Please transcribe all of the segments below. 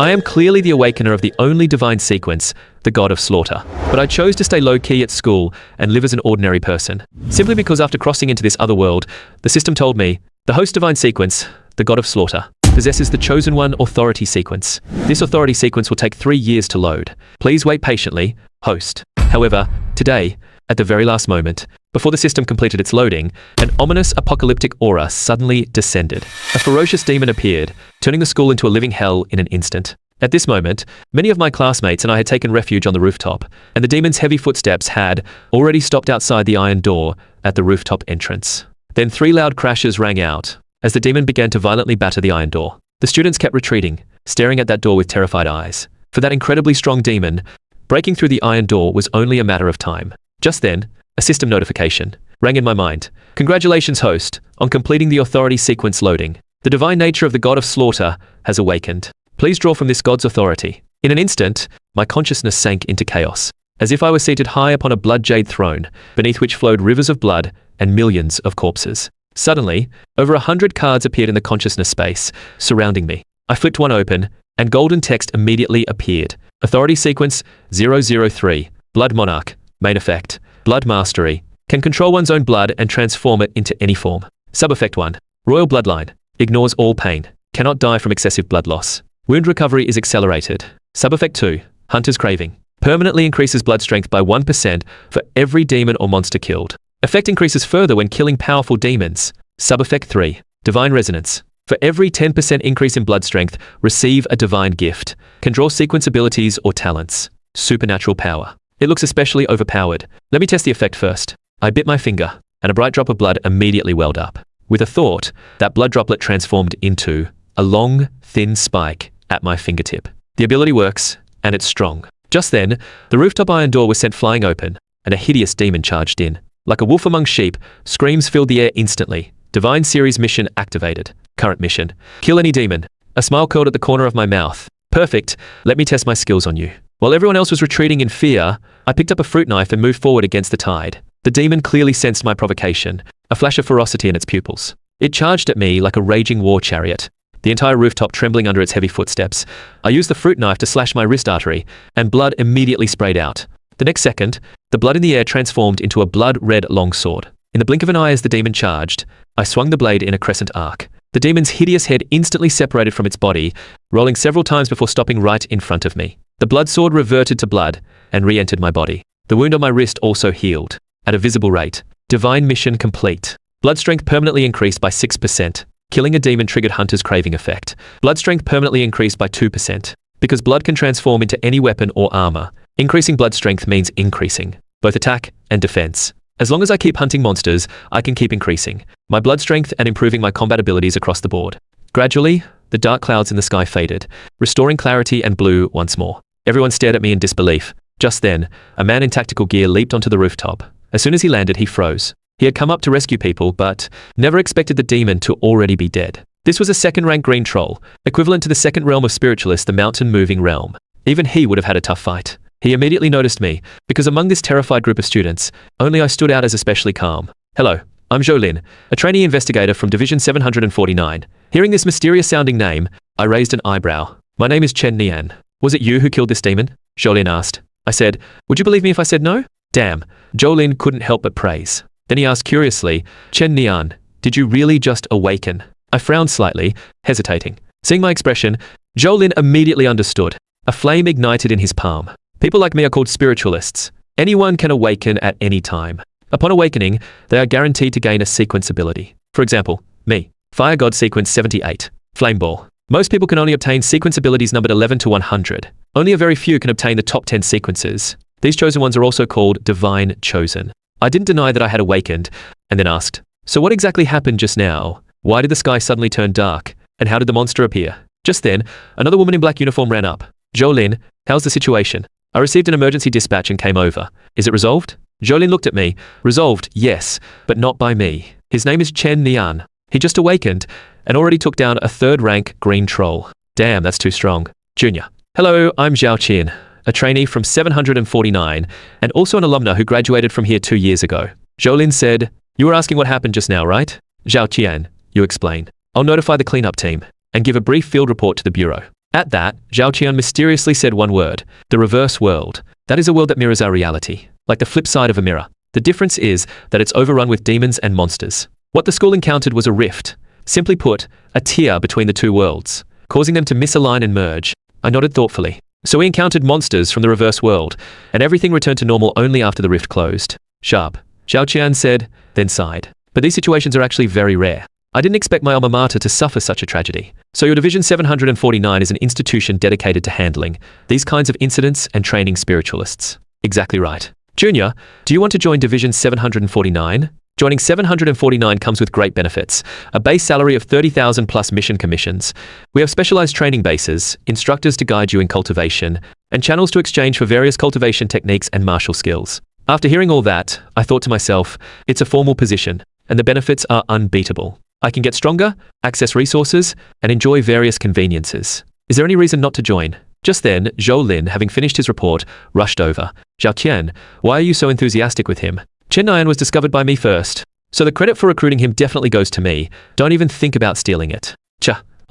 I am clearly the awakener of the only divine sequence, the god of slaughter. But I chose to stay low-key at school and live as an ordinary person. Simply because after crossing into this other world, the system told me, the host divine sequence, the god of slaughter, possesses the chosen one authority sequence. This authority sequence will take 3 years to load. Please wait patiently, host. However, today, at the very last moment, before the system completed its loading, an ominous apocalyptic aura suddenly descended. A ferocious demon appeared, turning the school into a living hell in an instant. At this moment, many of my classmates and I had taken refuge on the rooftop, and the demon's heavy footsteps had already stopped outside the iron door at the rooftop entrance. Then 3 loud crashes rang out as the demon began to violently batter the iron door. The students kept retreating, staring at that door with terrified eyes. For that incredibly strong demon, breaking through the iron door was only a matter of time. Just then, a system notification rang in my mind. Congratulations, host, on completing the authority sequence loading. The divine nature of the god of slaughter has awakened. Please draw from this god's authority. In an instant, my consciousness sank into chaos, as if I was seated high upon a blood jade throne, beneath which flowed rivers of blood and millions of corpses. Suddenly, over 100 cards appeared in the consciousness space, surrounding me. I flipped one open, and golden text immediately appeared. Authority sequence 003, Blood Monarch, main effect. Blood Mastery, can control one's own blood and transform it into any form. Sub-effect 1, Royal Bloodline, ignores all pain, cannot die from excessive blood loss. Wound recovery is accelerated. Sub-effect 2, Hunter's Craving, permanently increases blood strength by 1% for every demon or monster killed. Effect increases further when killing powerful demons. Sub-effect 3, Divine Resonance, for every 10% increase in blood strength, receive a divine gift. Can draw sequence abilities or talents. Supernatural Power. It looks especially overpowered. Let me test the effect first. I bit my finger, and a bright drop of blood immediately welled up. With a thought, that blood droplet transformed into a long, thin spike at my fingertip. The ability works, and it's strong. Just then, the rooftop iron door was sent flying open, and a hideous demon charged in. Like a wolf among sheep, screams filled the air instantly. Divine Series mission activated. Current mission: kill any demon. A smile curled at the corner of my mouth. Perfect, let me test my skills on you. While everyone else was retreating in fear, I picked up a fruit knife and moved forward against the tide. The demon clearly sensed my provocation, a flash of ferocity in its pupils. It charged at me like a raging war chariot, the entire rooftop trembling under its heavy footsteps. I used the fruit knife to slash my wrist artery, and blood immediately sprayed out. The next second, the blood in the air transformed into a blood-red longsword. In the blink of an eye as the demon charged, I swung the blade in a crescent arc. The demon's hideous head instantly separated from its body, rolling several times before stopping right in front of me. The blood sword reverted to blood and re-entered my body. The wound on my wrist also healed, at a visible rate. Divine mission complete. Blood strength permanently increased by 6%. Killing a demon triggered Hunter's Craving effect. Blood strength permanently increased by 2%. Because blood can transform into any weapon or armor, increasing blood strength means increasing both attack and defense. As long as I keep hunting monsters, I can keep increasing my blood strength and improving my combat abilities across the board. Gradually, the dark clouds in the sky faded, restoring clarity and blue once more. Everyone stared at me in disbelief. Just then, a man in tactical gear leaped onto the rooftop. As soon as he landed, he froze. He had come up to rescue people, but never expected the demon to already be dead. This was a second-rank green troll, equivalent to the second realm of spiritualists, the mountain-moving realm. Even he would have had a tough fight. He immediately noticed me, because among this terrified group of students, only I stood out as especially calm. Hello, I'm Lu Lin, a trainee investigator from Division 749. Hearing this mysterious-sounding name, I raised an eyebrow. My name is Chen Nian. Was it you who killed this demon? Lu Lin asked. I said, would you believe me if I said no? Damn, Lu Lin couldn't help but praise. Then he asked curiously, Chen Nian, did you really just awaken? I frowned slightly, hesitating. Seeing my expression, Lu Lin immediately understood. A flame ignited in his palm. People like me are called spiritualists. Anyone can awaken at any time. Upon awakening, they are guaranteed to gain a sequence ability. For example, me, Fire God Sequence 78, Flame Ball. Most people can only obtain sequence abilities numbered 11 to 100. Only a very few can obtain the top 10 sequences. These chosen ones are also called Divine Chosen. I didn't deny that I had awakened, and then asked, so what exactly happened just now? Why did the sky suddenly turn dark? And how did the monster appear? Just then, another woman in black uniform ran up. Lu Lin, how's the situation? I received an emergency dispatch and came over. Is it resolved? Lu Lin looked at me. Resolved, yes, but not by me. His name is Chen Nian. He just awakened and already took down a third-rank green troll. Damn, that's too strong. Junior. Hello, I'm Zhao Qin, a trainee from 749 and also an alumna who graduated from here 2 years ago. Lu Lin said, you were asking what happened just now, right? Zhao Qian, you explain. I'll notify the cleanup team and give a brief field report to the bureau. At that, Zhao Qian mysteriously said one word, the reverse world. That is a world that mirrors our reality, like the flip side of a mirror. The difference is that it's overrun with demons and monsters. What the school encountered was a rift. Simply put, a tear between the two worlds, causing them to misalign and merge. I nodded thoughtfully. So we encountered monsters from the reverse world, and everything returned to normal only after the rift closed. Sharp. Zhao Qian said, then sighed. But these situations are actually very rare. I didn't expect my alma mater to suffer such a tragedy. So your Division 749 is an institution dedicated to handling these kinds of incidents and training spiritualists. Exactly right. Junior, do you want to join Division 749? Joining 749 comes with great benefits. A base salary of 30,000 plus mission commissions. We have specialized training bases, instructors to guide you in cultivation, and channels to exchange for various cultivation techniques and martial skills. After hearing all that, I thought to myself, it's a formal position, and the benefits are unbeatable. I can get stronger, access resources, and enjoy various conveniences. Is there any reason not to join? Just then, Lu Lin, having finished his report, rushed over. Zhao Qian, why are you so enthusiastic with him? Chen Nian was discovered by me first, so the credit for recruiting him definitely goes to me. Don't even think about stealing it.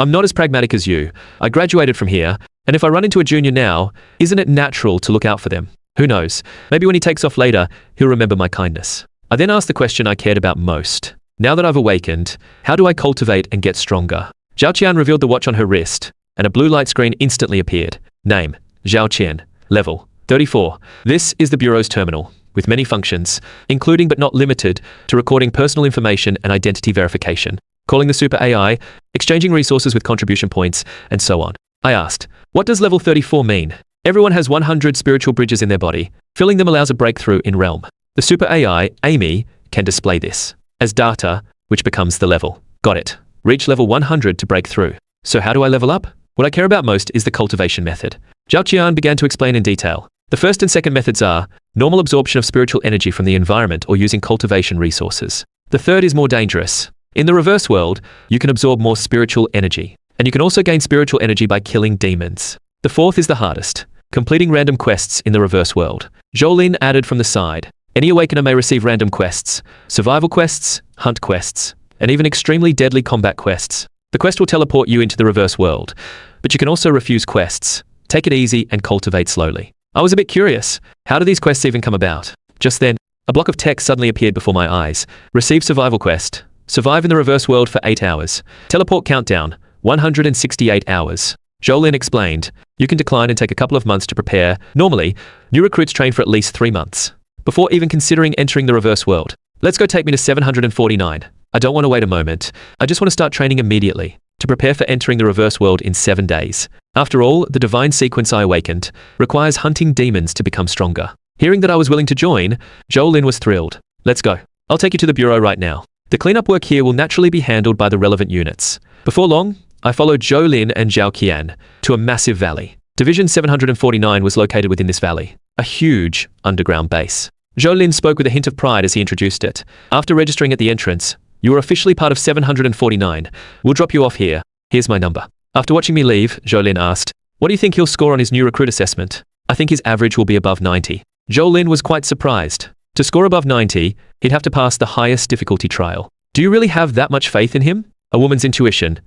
I'm not as pragmatic as you. I graduated from here, and if I run into a junior now, isn't it natural to look out for them? Who knows? Maybe when he takes off later, he'll remember my kindness. I then asked the question I cared about most. Now that I've awakened, how do I cultivate and get stronger? Zhao Qian revealed the watch on her wrist, and a blue light screen instantly appeared. Name, Zhao Qian. Level, 34. This is the Bureau's terminal, with many functions, including but not limited to recording personal information and identity verification, calling the super AI, exchanging resources with contribution points, and so on. I asked, what does level 34 mean? Everyone has 100 spiritual bridges in their body. Filling them allows a breakthrough in realm. The super AI, Amy, can display this as data, which becomes the level. Got it. Reach level 100 to break through. So how do I level up? What I care about most is the cultivation method. Zhao Qian began to explain in detail. The first and second methods are normal absorption of spiritual energy from the environment or using cultivation resources. The third is more dangerous. In the reverse world, you can absorb more spiritual energy, and you can also gain spiritual energy by killing demons. The fourth is the hardest, completing random quests in the reverse world. Lu Lin added from the side. Any awakener may receive random quests, survival quests, hunt quests, and even extremely deadly combat quests. The quest will teleport you into the reverse world, but you can also refuse quests. Take it easy and cultivate slowly. I was a bit curious. How do these quests even come about? Just then, a block of text suddenly appeared before my eyes. Receive survival quest. Survive in the reverse world for 8 hours. Teleport countdown, 168 hours. Lu Lin explained, you can decline and take a couple of months to prepare. Normally, new recruits train for at least 3 months before even considering entering the reverse world. Let's go, take me to 749. I don't want to wait a moment. I just want to start training immediately to prepare for entering the reverse world in 7 days. After all, the divine sequence I awakened requires hunting demons to become stronger. Hearing that I was willing to join, Lu Lin was thrilled. Let's go. I'll take you to the bureau right now. The cleanup work here will naturally be handled by the relevant units. Before long, I followed Lu Lin and Zhao Qian to a massive valley. Division 749 was located within this valley, a huge underground base. Lu Lin spoke with a hint of pride as he introduced it. After registering at the entrance, you are officially part of 749. We'll drop you off here. Here's my number. After watching me leave, Lu Lin asked, what do you think he'll score on his new recruit assessment? I think his average will be above 90. Lu Lin was quite surprised. To score above 90, he'd have to pass the highest difficulty trial. Do you really have that much faith in him? A woman's intuition.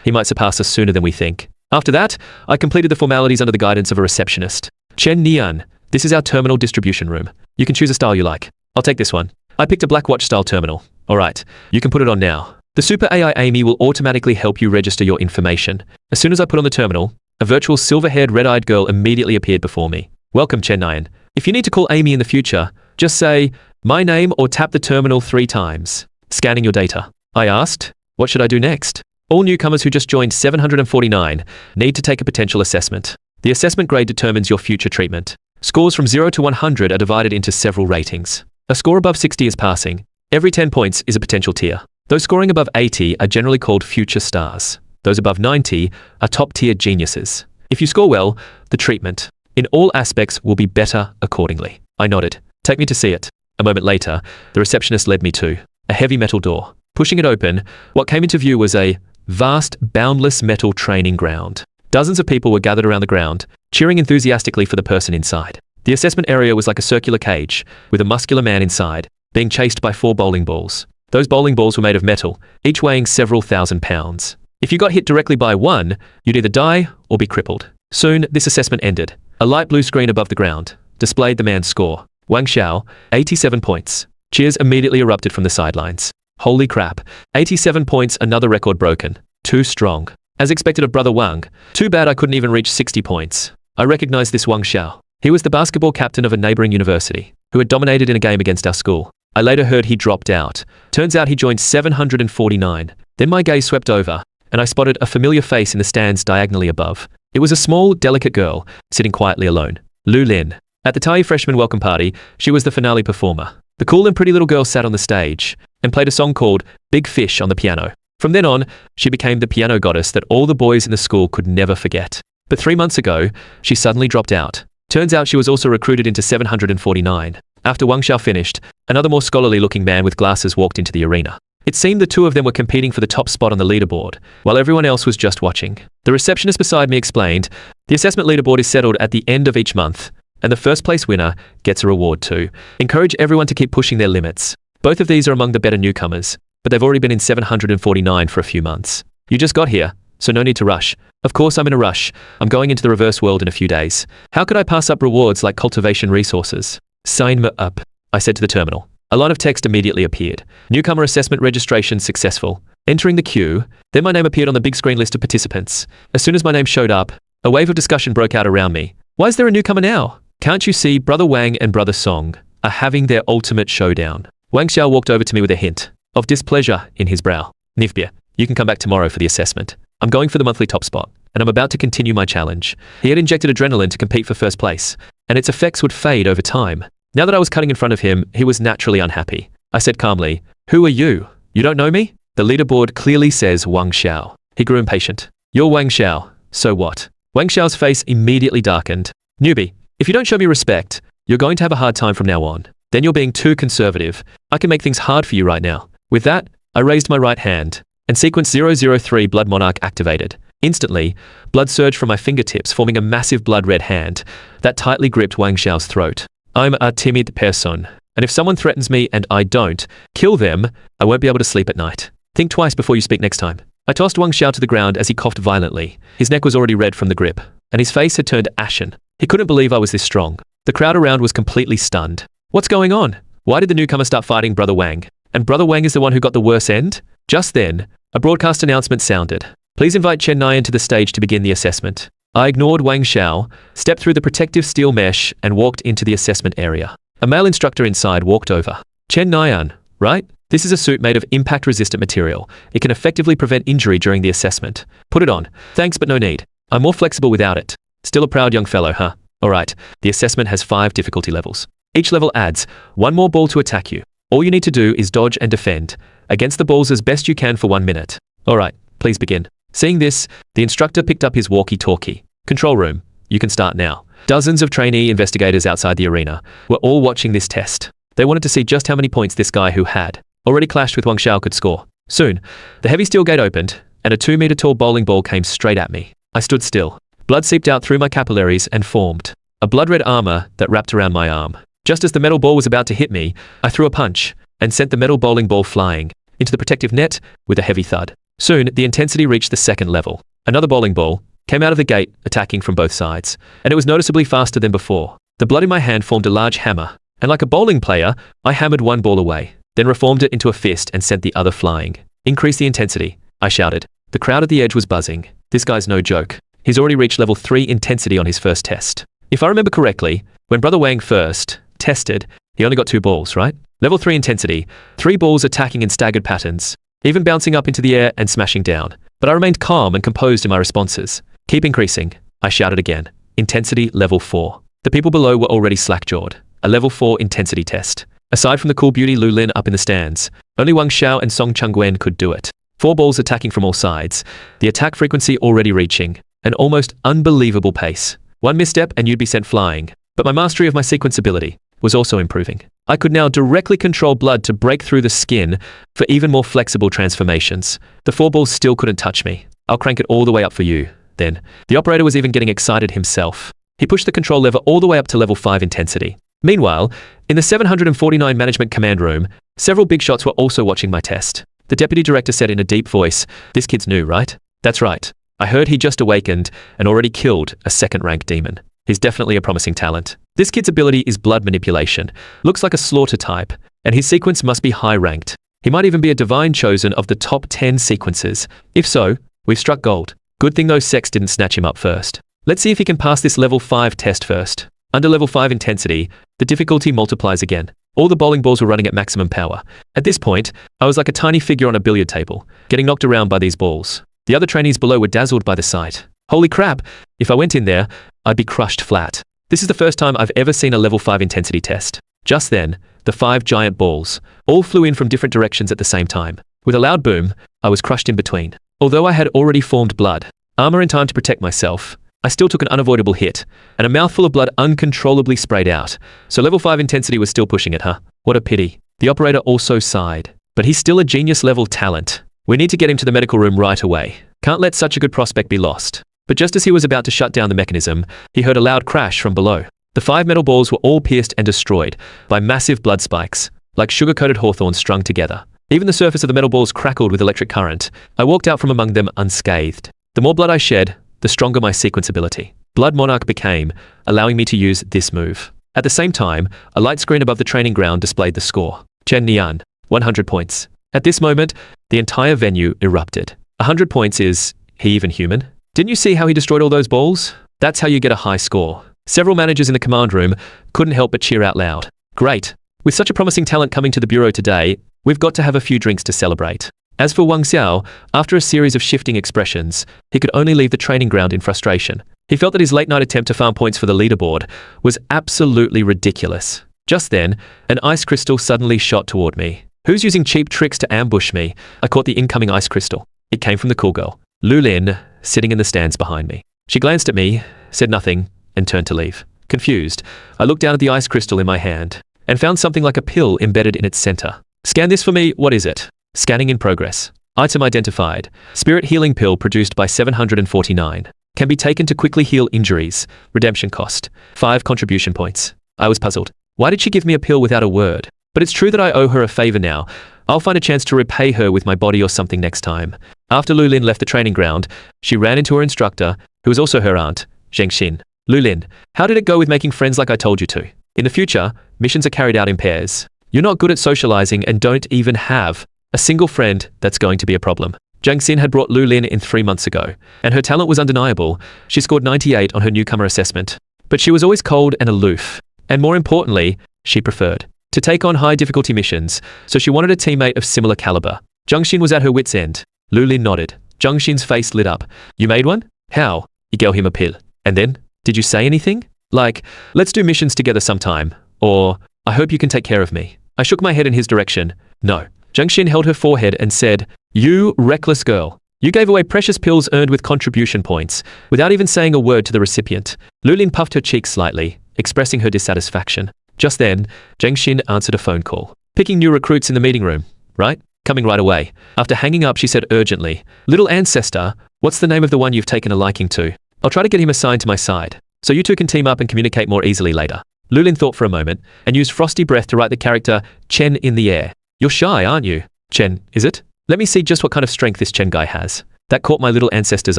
He might surpass us sooner than we think. After that, I completed the formalities under the guidance of a receptionist. Chen Nian, this is our terminal distribution room. You can choose a style you like. I'll take this one. I picked a black watch style terminal. Alright, you can put it on now. The super AI Amy will automatically help you register your information. As soon as I put on the terminal, a virtual silver-haired red-eyed girl immediately appeared before me. Welcome, Chen Nian. If you need to call Amy in the future, just say, my name, or tap the terminal 3 times. Scanning your data. I asked, what should I do next? All newcomers who just joined 749 need to take a potential assessment. The assessment grade determines your future treatment. Scores from 0 to 100 are divided into several ratings. A score above 60 is passing. Every 10 points is a potential tier. Those scoring above 80 are generally called future stars. Those above 90 are top-tier geniuses. If you score well, the treatment, in all aspects, will be better accordingly. I nodded. Take me to see it. A moment later, the receptionist led me to a heavy metal door. Pushing it open, what came into view was a vast, boundless metal training ground. Dozens of people were gathered around the ground, cheering enthusiastically for the person inside. The assessment area was like a circular cage, with a muscular man inside, being chased by 4 bowling balls. Those bowling balls were made of metal, each weighing several thousand pounds. If you got hit directly by one, you'd either die or be crippled. Soon, this assessment ended. A light blue screen above the ground displayed the man's score. Wang Xiao, 87 points. Cheers immediately erupted from the sidelines. Holy crap. 87 points, another record broken. Too strong. As expected of brother Wang. Too bad I couldn't even reach 60 points. I recognized this Wang Xiao. He was the basketball captain of a neighboring university, who had dominated in a game against our school. I later heard he dropped out. Turns out he joined 749. Then my gaze swept over, and I spotted a familiar face in the stands diagonally above. It was a small, delicate girl, sitting quietly alone. Lu Lin. At the Thai freshman welcome party, she was the finale performer. The cool and pretty little girl sat on the stage and played a song called Big Fish on the piano. From then on, she became the piano goddess that all the boys in the school could never forget. But 3 months ago, she suddenly dropped out. Turns out she was also recruited into 749. After Wang Xiao finished, another more scholarly-looking man with glasses walked into the arena. It seemed the two of them were competing for the top spot on the leaderboard, while everyone else was just watching. The receptionist beside me explained, the assessment leaderboard is settled at the end of each month, and the first place winner gets a reward too. Encourage everyone to keep pushing their limits. Both of these are among the better newcomers, but they've already been in 749 for a few months. You just got here, so no need to rush. Of course I'm in a rush. I'm going into the reverse world in a few days. How could I pass up rewards like cultivation resources? Sign me up, I said to the terminal. A line of text immediately appeared. Newcomer assessment registration successful. Entering the queue, then my name appeared on the big screen list of participants. As soon as my name showed up, a wave of discussion broke out around me. Why is there a newcomer now? Can't you see Brother Wang and Brother Song are having their ultimate showdown? Wang Xiao walked over to me with a hint of displeasure in his brow. Nivbia, you can come back tomorrow for the assessment. I'm going for the monthly top spot, and I'm about to continue my challenge. He had injected adrenaline to compete for first place, and its effects would fade over time. Now that I was cutting in front of him, he was naturally unhappy. I said calmly, "Who are you? You don't know me?" The leaderboard clearly says Wang Xiao. He grew impatient. "You're Wang Xiao, so what?" Wang Xiao's face immediately darkened. "Newbie, if you don't show me respect, you're going to have a hard time from now on. Then you're being too conservative. I can make things hard for you right now." With that, I raised my right hand, and sequence 003 Blood Monarch activated. Instantly, blood surged from my fingertips, forming a massive blood-red hand that tightly gripped Wang Xiao's throat. I'm a timid person, and if someone threatens me and I don't kill them, I won't be able to sleep at night. Think twice before you speak next time. I tossed Wang Xiao to the ground as he coughed violently. His neck was already red from the grip, and his face had turned ashen. He couldn't believe I was this strong. The crowd around was completely stunned. What's going on? Why did the newcomer start fighting Brother Wang? And Brother Wang is the one who got the worse end? Just then, a broadcast announcement sounded. Please invite Chen Nian to the stage to begin the assessment. I ignored Wang Xiao, stepped through the protective steel mesh, and walked into the assessment area. A male instructor inside walked over. Chen Nian, right? This is a suit made of impact-resistant material. It can effectively prevent injury during the assessment. Put it on. Thanks, but no need. I'm more flexible without it. Still a proud young fellow, huh? Alright, the assessment has 5 difficulty levels. Each level adds 1 more ball to attack you. All you need to do is dodge and defend against the balls as best you can for 1 minute. Alright, please begin. Seeing this, the instructor picked up his walkie-talkie. Control room, you can start now. Dozens of trainee investigators outside the arena were all watching this test. They wanted to see just how many points this guy who had already clashed with Wang Xiao could score. Soon, the heavy steel gate opened, and a 2-meter-tall bowling ball came straight at me. I stood still. Blood seeped out through my capillaries and formed a blood-red armor that wrapped around my arm. Just as the metal ball was about to hit me, I threw a punch and sent the metal bowling ball flying into the protective net with a heavy thud. Soon, the intensity reached the 2nd level. Another bowling ball came out of the gate, attacking from both sides, and it was noticeably faster than before. The blood in my hand formed a large hammer, and like a bowling player, I hammered one ball away, then reformed it into a fist and sent the other flying. Increase the intensity, I shouted. The crowd at the edge was buzzing. This guy's no joke. He's already reached level 3 intensity on his first test. If I remember correctly, when Brother Wang first tested, he only got 2 balls, right? Level 3 intensity, 3 balls attacking in staggered patterns, even bouncing up into the air and smashing down. But I remained calm and composed in my responses. Keep increasing, I shouted again. Intensity level 4. The people below were already slack-jawed. A level 4 intensity test. Aside from the cool beauty Lu Lin up in the stands, only Wang Xiao and Song Chungguen could do it. 4 balls attacking from all sides, the attack frequency already reaching an almost unbelievable pace. 1 misstep and you'd be sent flying. But my mastery of my sequence ability was also improving. I could now directly control blood to break through the skin for even more flexible transformations. The 4 balls still couldn't touch me. I'll crank it all the way up for you. Then, the operator was even getting excited himself. He pushed the control lever all the way up to level 5 intensity. Meanwhile, in the 749 management command room, several big shots were also watching my test. The deputy director said in a deep voice, "This kid's new, right? That's right. I heard he just awakened and already killed a second-rank demon. He's definitely a promising talent. This kid's ability is blood manipulation. Looks like a slaughter type, and his sequence must be high-ranked. He might even be a divine chosen of the top 10 sequences. If so, we've struck gold. Good thing those sects didn't snatch him up first. Let's see if he can pass this level 5 test first. Under level 5 intensity, the difficulty multiplies again. All the bowling balls were running at maximum power. At this point, I was like a tiny figure on a billiard table, getting knocked around by these balls. The other trainees below were dazzled by the sight. Holy crap, if I went in there, I'd be crushed flat. This is the first time I've ever seen a level 5 intensity test. Just then, the 5 giant balls all flew in from different directions at the same time. With a loud boom, I was crushed in between. Although I had already formed blood armor in time to protect myself, I still took an unavoidable hit, and a mouthful of blood uncontrollably sprayed out. So level 5 intensity was still pushing it, huh? What a pity. The operator also sighed. But he's still a genius level talent. We need to get him to the medical room right away. Can't let such a good prospect be lost. But just as he was about to shut down the mechanism, he heard a loud crash from below. The 5 metal balls were all pierced and destroyed by massive blood spikes, like sugar-coated hawthorns strung together. Even the surface of the metal balls crackled with electric current. I walked out from among them unscathed. The more blood I shed, the stronger my sequence ability. Blood Monarch became, allowing me to use this move. At the same time, a light screen above the training ground displayed the score. Chen Nian, 100 points. At this moment, the entire venue erupted. 100 points is he even human? Didn't you see how he destroyed all those balls? That's how you get a high score. Several managers in the command room couldn't help but cheer out loud. Great. With such a promising talent coming to the bureau today, we've got to have a few drinks to celebrate. As for Wang Xiao, after a series of shifting expressions, he could only leave the training ground in frustration. He felt that his late-night attempt to farm points for the leaderboard was absolutely ridiculous. Just then, an ice crystal suddenly shot toward me. Who's using cheap tricks to ambush me? I caught the incoming ice crystal. It came from the cool girl, Lu Lin, sitting in the stands behind me. She glanced at me, said nothing, and turned to leave. Confused, I looked down at the ice crystal in my hand and found something like a pill embedded in its center. Scan this for me, what is it? Scanning in progress. Item identified. Spirit healing pill produced by 749. Can be taken to quickly heal injuries. Redemption cost. 5 contribution points. I was puzzled. Why did she give me a pill without a word? But it's true that I owe her a favor now. I'll find a chance to repay her with my body or something next time. After Lu Lin left the training ground, she ran into her instructor, who was also her aunt, Zheng Xin. Lu Lin, how did it go with making friends like I told you to? In the future, missions are carried out in pairs. You're not good at socializing and don't even have a single friend. That's going to be a problem. Zheng Xin had brought Lu Lin in 3 months ago, and her talent was undeniable. She scored 98 on her newcomer assessment. But she was always cold and aloof. And more importantly, she preferred to take on high difficulty missions, so she wanted a teammate of similar caliber. Zheng Xin was at her wit's end. Lu Lin nodded. Zheng Xin's face lit up. You made one? How? You gave him a pill. And then? Did you say anything? Like, let's do missions together sometime. Or, I hope you can take care of me. I shook my head in his direction. No. Zheng Xin held her forehead and said, You reckless girl. You gave away precious pills earned with contribution points, without even saying a word to the recipient. Lu Lin puffed her cheeks slightly, expressing her dissatisfaction. Just then, Zheng Xin answered a phone call. Picking new recruits in the meeting room, right? Coming right away. After hanging up, she said urgently, Little ancestor, what's the name of the one you've taken a liking to? I'll try to get him assigned to my side, so you two can team up and communicate more easily later. Lu Lin thought for a moment, and used frosty breath to write the character Chen in the air. You're shy, aren't you? Chen, is it? Let me see just what kind of strength this Chen guy has. That caught my little ancestor's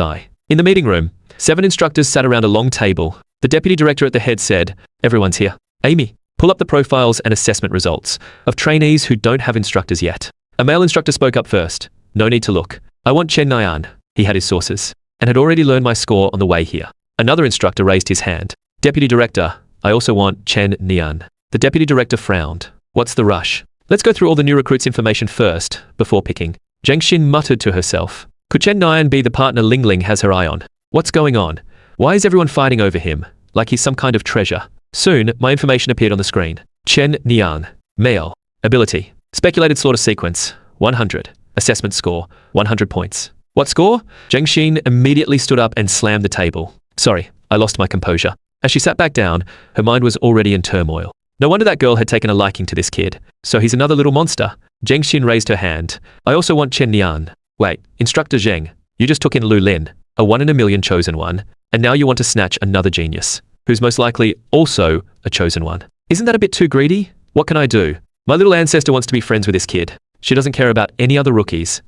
eye. In the meeting room, 7 instructors sat around a long table. The deputy director at the head said, Everyone's here. Amy, pull up the profiles and assessment results of trainees who don't have instructors yet. A male instructor spoke up first. No need to look. I want Chen Nian. He had his sources, and had already learned my score on the way here. Another instructor raised his hand. Deputy director, I also want Chen Nian. The deputy director frowned. What's the rush? Let's go through all the new recruits' information first, before picking. Zheng Xin muttered to herself. Could Chen Nian be the partner Ling Ling has her eye on? What's going on? Why is everyone fighting over him, like he's some kind of treasure? Soon, my information appeared on the screen. Chen Nian. Male. Ability. Speculated slaughter sequence. 100. Assessment score. 100 points. What score? Zheng Xin immediately stood up and slammed the table. Sorry, I lost my composure. As she sat back down, her mind was already in turmoil. No wonder that girl had taken a liking to this kid. So he's another little monster. Zheng Xin raised her hand. I also want Chen Nian. Wait, Instructor Zheng, you just took in Lu Lin, a 1 in a million chosen one, and now you want to snatch another genius, who's most likely also a chosen one. Isn't that a bit too greedy? What can I do? My little ancestor wants to be friends with this kid. She doesn't care about any other rookies.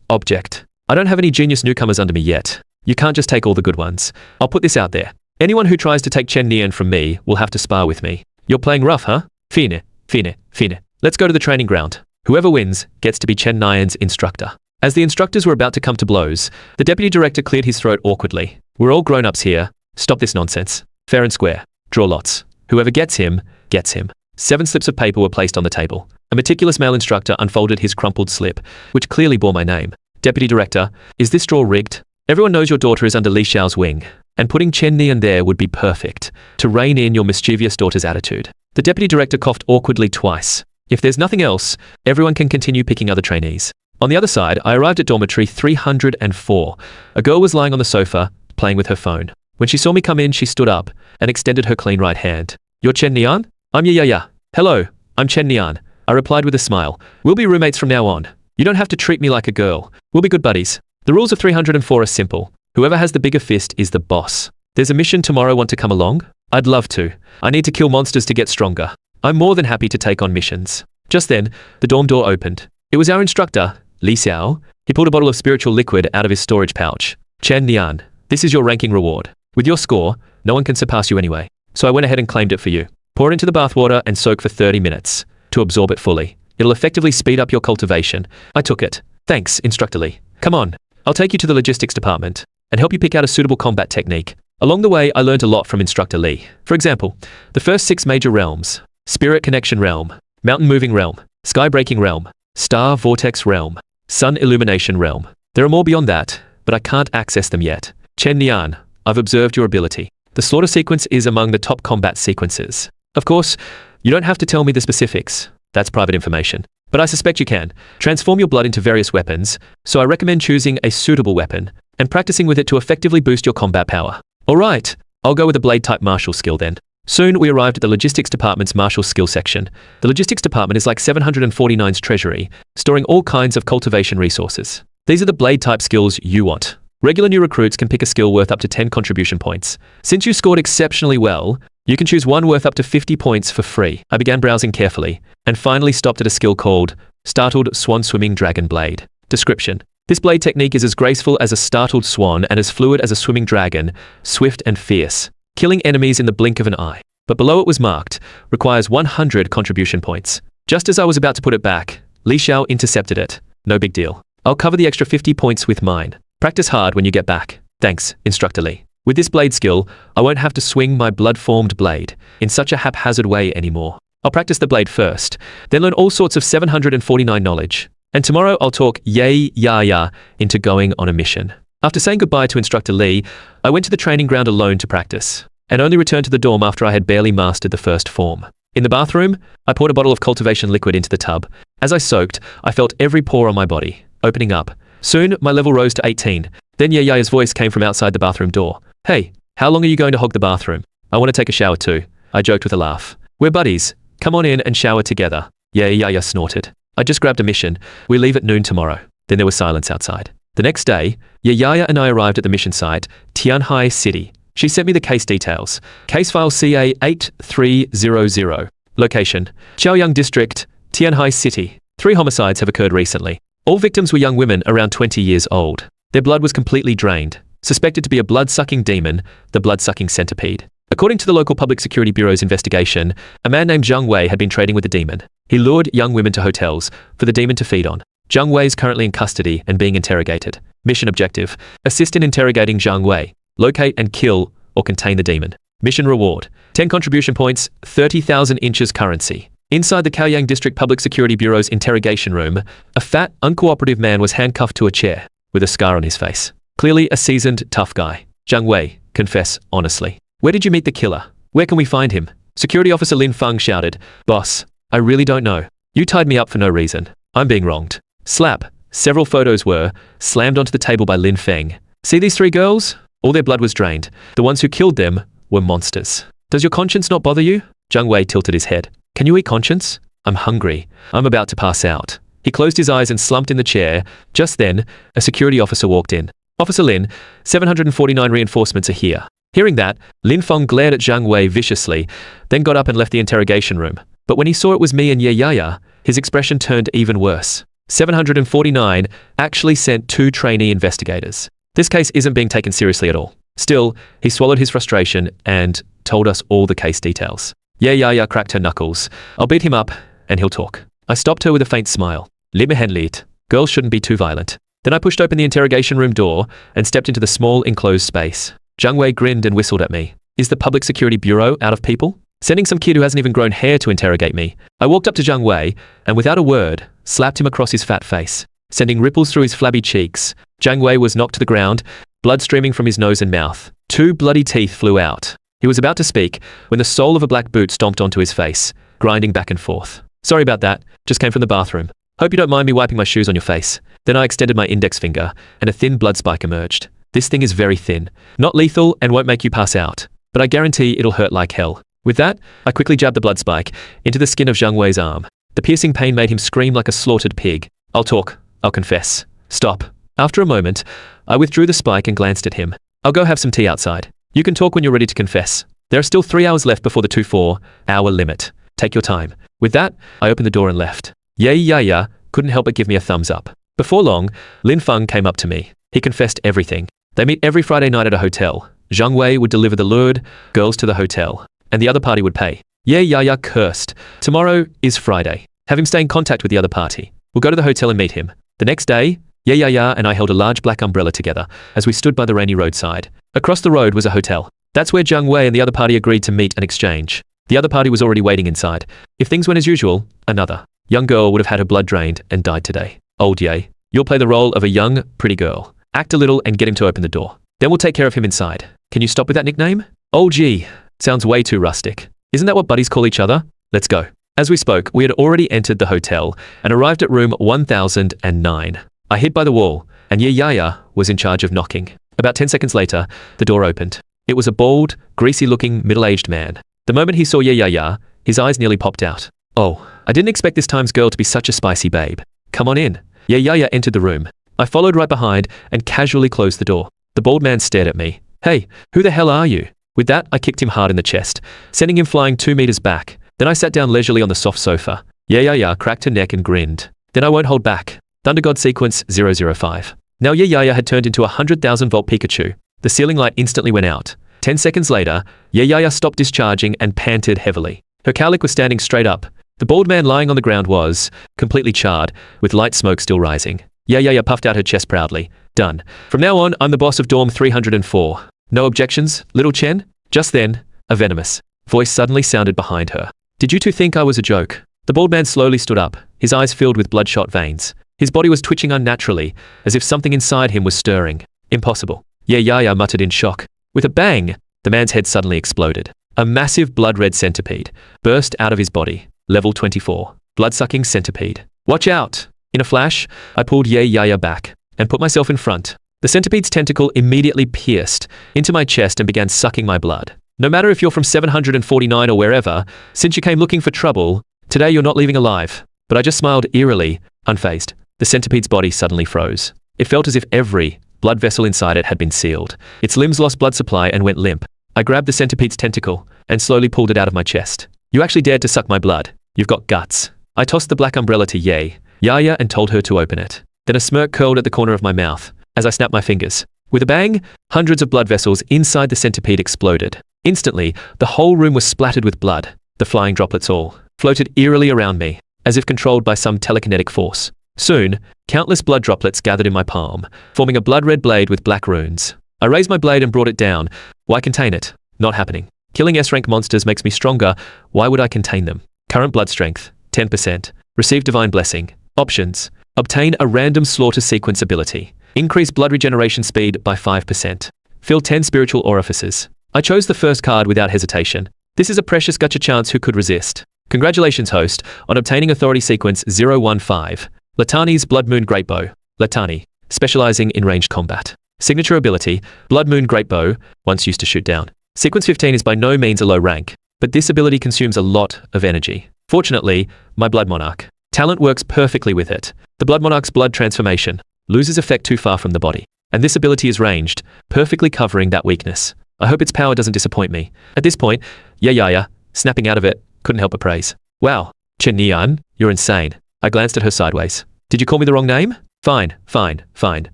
Object. I don't have any genius newcomers under me yet. You can't just take all the good ones. I'll put this out there. Anyone who tries to take Chen Nian from me will have to spar with me. You're playing rough, huh? Fine, fine, fine. Let's go to the training ground. Whoever wins gets to be Chen Nian's instructor. As the instructors were about to come to blows, the deputy director cleared his throat awkwardly. We're all grown-ups here. Stop this nonsense. Fair and square. Draw lots. Whoever gets him, gets him. 7 slips of paper were placed on the table. A meticulous male instructor unfolded his crumpled slip, which clearly bore my name. Deputy Director, is this draw rigged? Everyone knows your daughter is under Li Xiao's wing, and putting Chen Nian there would be perfect, to rein in your mischievous daughter's attitude. The Deputy Director coughed awkwardly twice. If there's nothing else, everyone can continue picking other trainees. On the other side, I arrived at dormitory 304. A girl was lying on the sofa, playing with her phone. When she saw me come in, she stood up and extended her clean right hand. You're Chen Nian? I'm Ye Yaya. Hello, I'm Chen Nian. I replied with a smile. We'll be roommates from now on. You don't have to treat me like a girl. We'll be good buddies. The rules of 304 are simple. Whoever has the bigger fist is the boss. There's a mission tomorrow. Want to come along? I'd love to. I need to kill monsters to get stronger. I'm more than happy to take on missions. Just then, the dorm door opened. It was our instructor, Li Xiao. He pulled a bottle of spiritual liquid out of his storage pouch. Chen Nian, this is your ranking reward. With your score, no one can surpass you anyway. So I went ahead and claimed it for you. Pour it into the bathwater and soak for 30 minutes to absorb it fully. It'll effectively speed up your cultivation. I took it. Thanks, Instructor Li. Come on. I'll take you to the logistics department and help you pick out a suitable combat technique. Along the way, I learned a lot from Instructor Li. For example, the first 6 major realms: Spirit Connection Realm, Mountain Moving Realm, Sky Breaking Realm, Star Vortex Realm, Sun Illumination Realm. There are more beyond that, but I can't access them yet. Chen Nian, I've observed your ability. The slaughter sequence is among the top combat sequences. Of course, you don't have to tell me the specifics. That's private information. But I suspect you can transform your blood into various weapons, so I recommend choosing a suitable weapon and practicing with it to effectively boost your combat power. Alright, I'll go with a blade-type martial skill then. Soon we arrived at the logistics department's martial skill section. The logistics department is like 749's treasury, storing all kinds of cultivation resources. These are the blade-type skills you want. Regular new recruits can pick a skill worth up to 10 contribution points. Since you scored exceptionally well, you can choose one worth up to 50 points for free. I began browsing carefully, and finally stopped at a skill called Startled Swan Swimming Dragon Blade. Description: this blade technique is as graceful as a startled swan and as fluid as a swimming dragon, swift and fierce, killing enemies in the blink of an eye. But below it was marked, requires 100 contribution points. Just as I was about to put it back, Li Xiao intercepted it. No big deal. I'll cover the extra 50 points with mine. Practice hard when you get back. Thanks, Instructor Li. With this blade skill, I won't have to swing my blood-formed blade in such a haphazard way anymore. I'll practice the blade first, then learn all sorts of 749 knowledge. And tomorrow I'll talk Ye Yaya into going on a mission. After saying goodbye to Instructor Li, I went to the training ground alone to practice, and only returned to the dorm after I had barely mastered the first form. In the bathroom, I poured a bottle of cultivation liquid into the tub. As I soaked, I felt every pore on my body opening up. Soon, my level rose to 18. Then Ye Yaya's voice came from outside the bathroom door. Hey, how long are you going to hog the bathroom? I want to take a shower too, I joked with a laugh. We're buddies. Come on in and shower together. Ye Yaya snorted. I just grabbed a mission. We leave at noon tomorrow. Then there was silence outside. The next day, Ye Yaya and I arrived at the mission site, Tianhai City. She sent me the case details. Case file CA8300. Location: Chaoyang District, Tianhai City. 3 homicides have occurred recently. All victims were young women around 20 years old. Their blood was completely drained, suspected to be a blood-sucking demon, the blood-sucking centipede. According to the local Public Security Bureau's investigation, a man named Zhang Wei had been trading with the demon. He lured young women to hotels for the demon to feed on. Zhang Wei is currently in custody and being interrogated. Mission objective: assist in interrogating Zhang Wei. Locate and kill or contain the demon. Mission reward: 10 contribution points, 30,000 inches currency. Inside the Chaoyang District Public Security Bureau's interrogation room, a fat, uncooperative man was handcuffed to a chair, with a scar on his face. Clearly a seasoned, tough guy. Zhang Wei, confess honestly. Where did you meet the killer? Where can we find him? Security Officer Lin Feng shouted. Boss, I really don't know. You tied me up for no reason. I'm being wronged. Slap. Several photos were slammed onto the table by Lin Feng. See these 3 girls? All their blood was drained. The ones who killed them were monsters. Does your conscience not bother you? Zhang Wei tilted his head. Can you eat conscience? I'm hungry. I'm about to pass out. He closed his eyes and slumped in the chair. Just then, a security officer walked in. Officer Lin, 749 reinforcements are here. Hearing that, Lin Feng glared at Zhang Wei viciously, then got up and left the interrogation room. But when he saw it was me and Ye Yaya, his expression turned even worse. 749 actually sent 2 trainee investigators. This case isn't being taken seriously at all. Still, he swallowed his frustration and told us all the case details. Ye Yaya cracked her knuckles. I'll beat him up and he'll talk. I stopped her with a faint smile. Lid mir händigt. Girls shouldn't be too violent. Then I pushed open the interrogation room door and stepped into the small enclosed space. Zhang Wei grinned and whistled at me. Is the Public Security Bureau out of people? Sending some kid who hasn't even grown hair to interrogate me. I walked up to Zhang Wei and without a word, slapped him across his fat face, sending ripples through his flabby cheeks. Zhang Wei was knocked to the ground, blood streaming from his nose and mouth. 2 bloody teeth flew out. He was about to speak when the sole of a black boot stomped onto his face, grinding back and forth. Sorry about that, just came from the bathroom. Hope you don't mind me wiping my shoes on your face. Then I extended my index finger, and a thin blood spike emerged. This thing is very thin. Not lethal and won't make you pass out, but I guarantee it'll hurt like hell. With that, I quickly jabbed the blood spike into the skin of Zhang Wei's arm. The piercing pain made him scream like a slaughtered pig. I'll talk. I'll confess. Stop. After a moment, I withdrew the spike and glanced at him. I'll go have some tea outside. You can talk when you're ready to confess. There are still 3 hours left before the 24-hour limit. Take your time. With that, I opened the door and left. Ye Yaya couldn't help but give me a thumbs up. Before long, Lin Feng came up to me. He confessed everything. They meet every Friday night at a hotel. Zhang Wei would deliver the lured girls to the hotel, and the other party would pay. Ye Yaya cursed. Tomorrow is Friday. Have him stay in contact with the other party. We'll go to the hotel and meet him. The next day, Ye Yaya and I held a large black umbrella together as we stood by the rainy roadside. Across the road was a hotel. That's where Zhang Wei and the other party agreed to meet and exchange. The other party was already waiting inside. If things went as usual, another young girl would have had her blood drained and died today. Old Ye, you'll play the role of a young, pretty girl. Act a little and get him to open the door. Then we'll take care of him inside. Can you stop with that nickname? Old G. Sounds way too rustic. Isn't that what buddies call each other? Let's go. As we spoke, we had already entered the hotel and arrived at room 1009. I hid by the wall, and Ye Yaya was in charge of knocking. About 10 seconds later, the door opened. It was a bald, greasy-looking, middle-aged man. The moment he saw Ye Yaya, his eyes nearly popped out. Oh, I didn't expect this time's girl to be such a spicy babe. Come on in. Ye Yaya entered the room. I followed right behind and casually closed the door. The bald man stared at me. Hey, who the hell are you? With that, I kicked him hard in the chest, sending him flying 2 meters back. Then I sat down leisurely on the soft sofa. Ye Yaya cracked her neck and grinned. Then I won't hold back. Thunder God Sequence 005. Now Ye Yaya had turned into a 100,000-volt Pikachu. The ceiling light instantly went out. 10 seconds later, Ye Yaya stopped discharging and panted heavily. Her cowlick was standing straight up. The bald man lying on the ground was completely charred, with light smoke still rising. Ye Yaya puffed out her chest proudly. Done. From now on, I'm the boss of Dorm 304. No objections, little Chen? Just then, a venomous voice suddenly sounded behind her. Did you two think I was a joke? The bald man slowly stood up, his eyes filled with bloodshot veins. His body was twitching unnaturally, as if something inside him was stirring. Impossible. Ye Yaya muttered in shock. With a bang, the man's head suddenly exploded. A massive blood-red centipede burst out of his body. Level 24. Blood-sucking centipede. Watch out! In a flash, I pulled Ye Yaya back and put myself in front. The centipede's tentacle immediately pierced into my chest and began sucking my blood. No matter if you're from 749 or wherever, since you came looking for trouble, today you're not leaving alive. But I just smiled eerily, unfazed. The centipede's body suddenly froze. It felt as if every blood vessel inside it had been sealed. Its limbs lost blood supply and went limp. I grabbed the centipede's tentacle and slowly pulled it out of my chest. You actually dared to suck my blood. You've got guts. I tossed the black umbrella to Ye Yaya and told her to open it. Then a smirk curled at the corner of my mouth as I snapped my fingers. With a bang, hundreds of blood vessels inside the centipede exploded. Instantly, the whole room was splattered with blood. The flying droplets all floated eerily around me, as if controlled by some telekinetic force. Soon, countless blood droplets gathered in my palm, forming a blood-red blade with black runes. I raised my blade and brought it down. Why contain it? Not happening. Killing S-rank monsters makes me stronger. Why would I contain them? Current blood strength, 10%. Receive divine blessing. Options. Obtain a random slaughter sequence ability. Increase blood regeneration speed by 5%. Fill 10 spiritual orifices. I chose the first card without hesitation. This is a precious gacha chance who could resist. Congratulations, host, on obtaining authority sequence 015. Latani's Blood Moon Great Bow. Latani, specializing in ranged combat. Signature ability, Blood Moon Great Bow, once used to shoot down. Sequence 15 is by no means a low rank, but this ability consumes a lot of energy. Fortunately, my Blood Monarch talent works perfectly with it. The Blood Monarch's blood transformation loses effect too far from the body, and this ability is ranged, perfectly covering that weakness. I hope its power doesn't disappoint me. At this point, Ye Yaya, snapping out of it, couldn't help but praise. Wow, Chen Nian, you're insane. I glanced at her sideways. Did you call me the wrong name? Fine, fine, fine.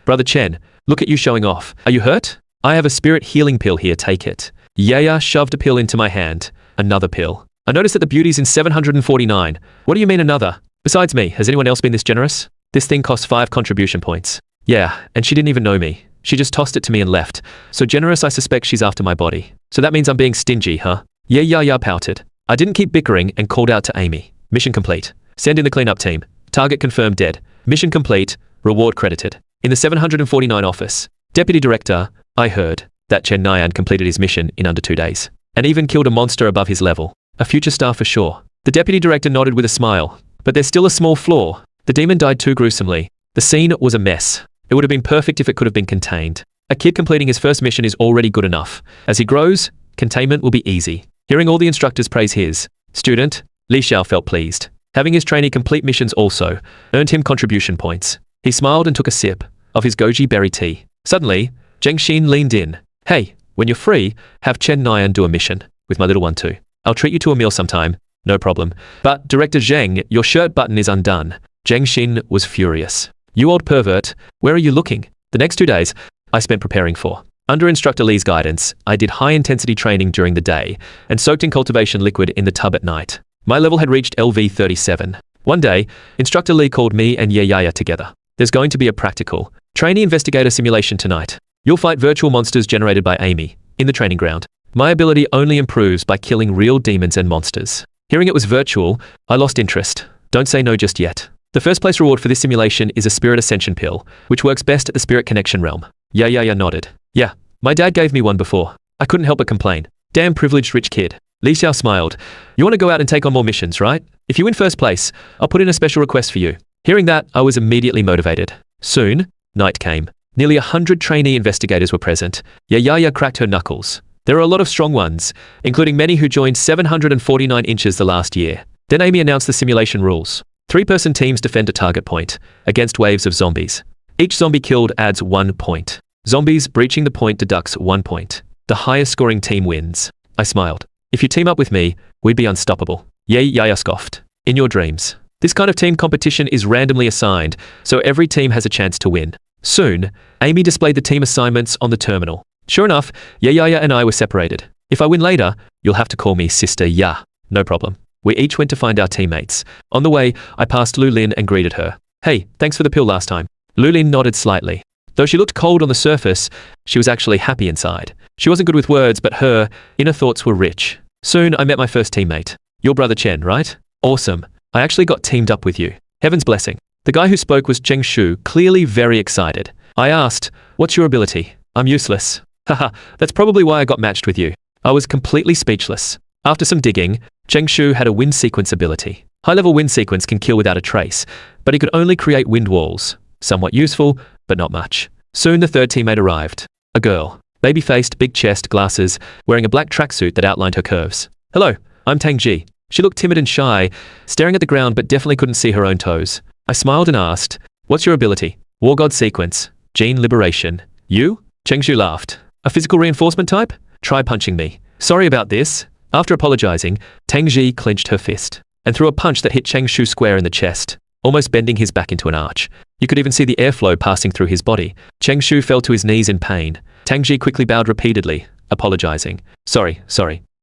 Brother Chen, look at you showing off. Are you hurt? I have a spirit healing pill here, take it. Ye Yaya shoved a pill into my hand. Another pill. I noticed that the beauty's in 749. What do you mean another? Besides me, has anyone else been this generous? This thing costs 5 contribution points. Yeah, and she didn't even know me. She just tossed it to me and left. So generous, I suspect she's after my body. So that means I'm being stingy, huh? Ye Yaya pouted. I didn't keep bickering and called out to Amy. Mission complete. Send in the cleanup team. Target confirmed dead. Mission complete. Reward credited. In the 749 office. Deputy Director, I heard that Chen Nian completed his mission in under 2 days. And even killed a monster above his level. A future star for sure. The Deputy Director nodded with a smile. But there's still a small flaw. The demon died too gruesomely. The scene was a mess. It would have been perfect if it could have been contained. A kid completing his first mission is already good enough. As he grows, containment will be easy. Hearing all the instructors praise his student, Li Xiao felt pleased. Having his trainee complete missions also earned him contribution points. He smiled and took a sip of his goji berry tea. Suddenly, Zheng Xin leaned in. Hey, when you're free, have Chen Nian do a mission with my little one too. I'll treat you to a meal sometime. No problem. But, Director Zheng, your shirt button is undone. Zheng Xin was furious. You old pervert, where are you looking? The next 2 days, I spent preparing for. Under Instructor Li's guidance, I did high-intensity training during the day and soaked in cultivation liquid in the tub at night. My level had reached LV 37. One day, Instructor Li called me and Ye Yaya together. There's going to be a practical trainee investigator simulation tonight. You'll fight virtual monsters generated by Amy in the training ground. My ability only improves by killing real demons and monsters. Hearing it was virtual, I lost interest. Don't say no just yet. The first place reward for this simulation is a spirit ascension pill, which works best at the spirit connection realm. Ye Yaya nodded. Yeah, my dad gave me one before. I couldn't help but complain. Damn privileged rich kid. Li Xiao smiled. You want to go out and take on more missions, right? If you win first place, I'll put in a special request for you. Hearing that, I was immediately motivated. Soon, night came. Nearly 100 trainee investigators were present. Ye Yaya cracked her knuckles. There are a lot of strong ones, including many who joined 749 inches the last year. Then Amy announced the simulation rules. 3-person teams defend a target point against waves of zombies. Each zombie killed adds 1 point. Zombies breaching the point deducts 1 point. The highest scoring team wins. I smiled. If you team up with me, we'd be unstoppable. Ye Yaya scoffed. In your dreams. This kind of team competition is randomly assigned, so every team has a chance to win. Soon, Amy displayed the team assignments on the terminal. Sure enough, Ye Yaya and I were separated. If I win later, you'll have to call me Sister Ya. No problem. We each went to find our teammates. On the way, I passed Lu Lin and greeted her. Hey, thanks for the pill last time. Lu Lin nodded slightly. Though she looked cold on the surface, she was actually happy inside. She wasn't good with words, but her inner thoughts were rich. Soon, I met my first teammate. Your brother Chen, right? Awesome. I actually got teamed up with you. Heaven's blessing. The guy who spoke was Cheng Shu, clearly very excited. I asked, what's your ability? I'm useless. Haha, that's probably why I got matched with you. I was completely speechless. After some digging, Cheng Shu had a wind sequence ability. High-level wind sequence can kill without a trace, but he could only create wind walls. Somewhat useful, but not much. Soon the third teammate arrived. A girl. Baby-faced, big chest, glasses, wearing a black tracksuit that outlined her curves. Hello, I'm Tang Zhi. She looked timid and shy, staring at the ground but definitely couldn't see her own toes. I smiled and asked, what's your ability? War God sequence. Gene liberation. You? Cheng Shu laughed. A physical reinforcement type? Try punching me. Sorry about this. After apologizing, Tang Zhi clenched her fist and threw a punch that hit Cheng Shu square in the chest, almost bending his back into an arch. You could even see the airflow passing through his body. Cheng Shu fell to his knees in pain. Tang Zhi quickly bowed repeatedly, apologizing. Sorry.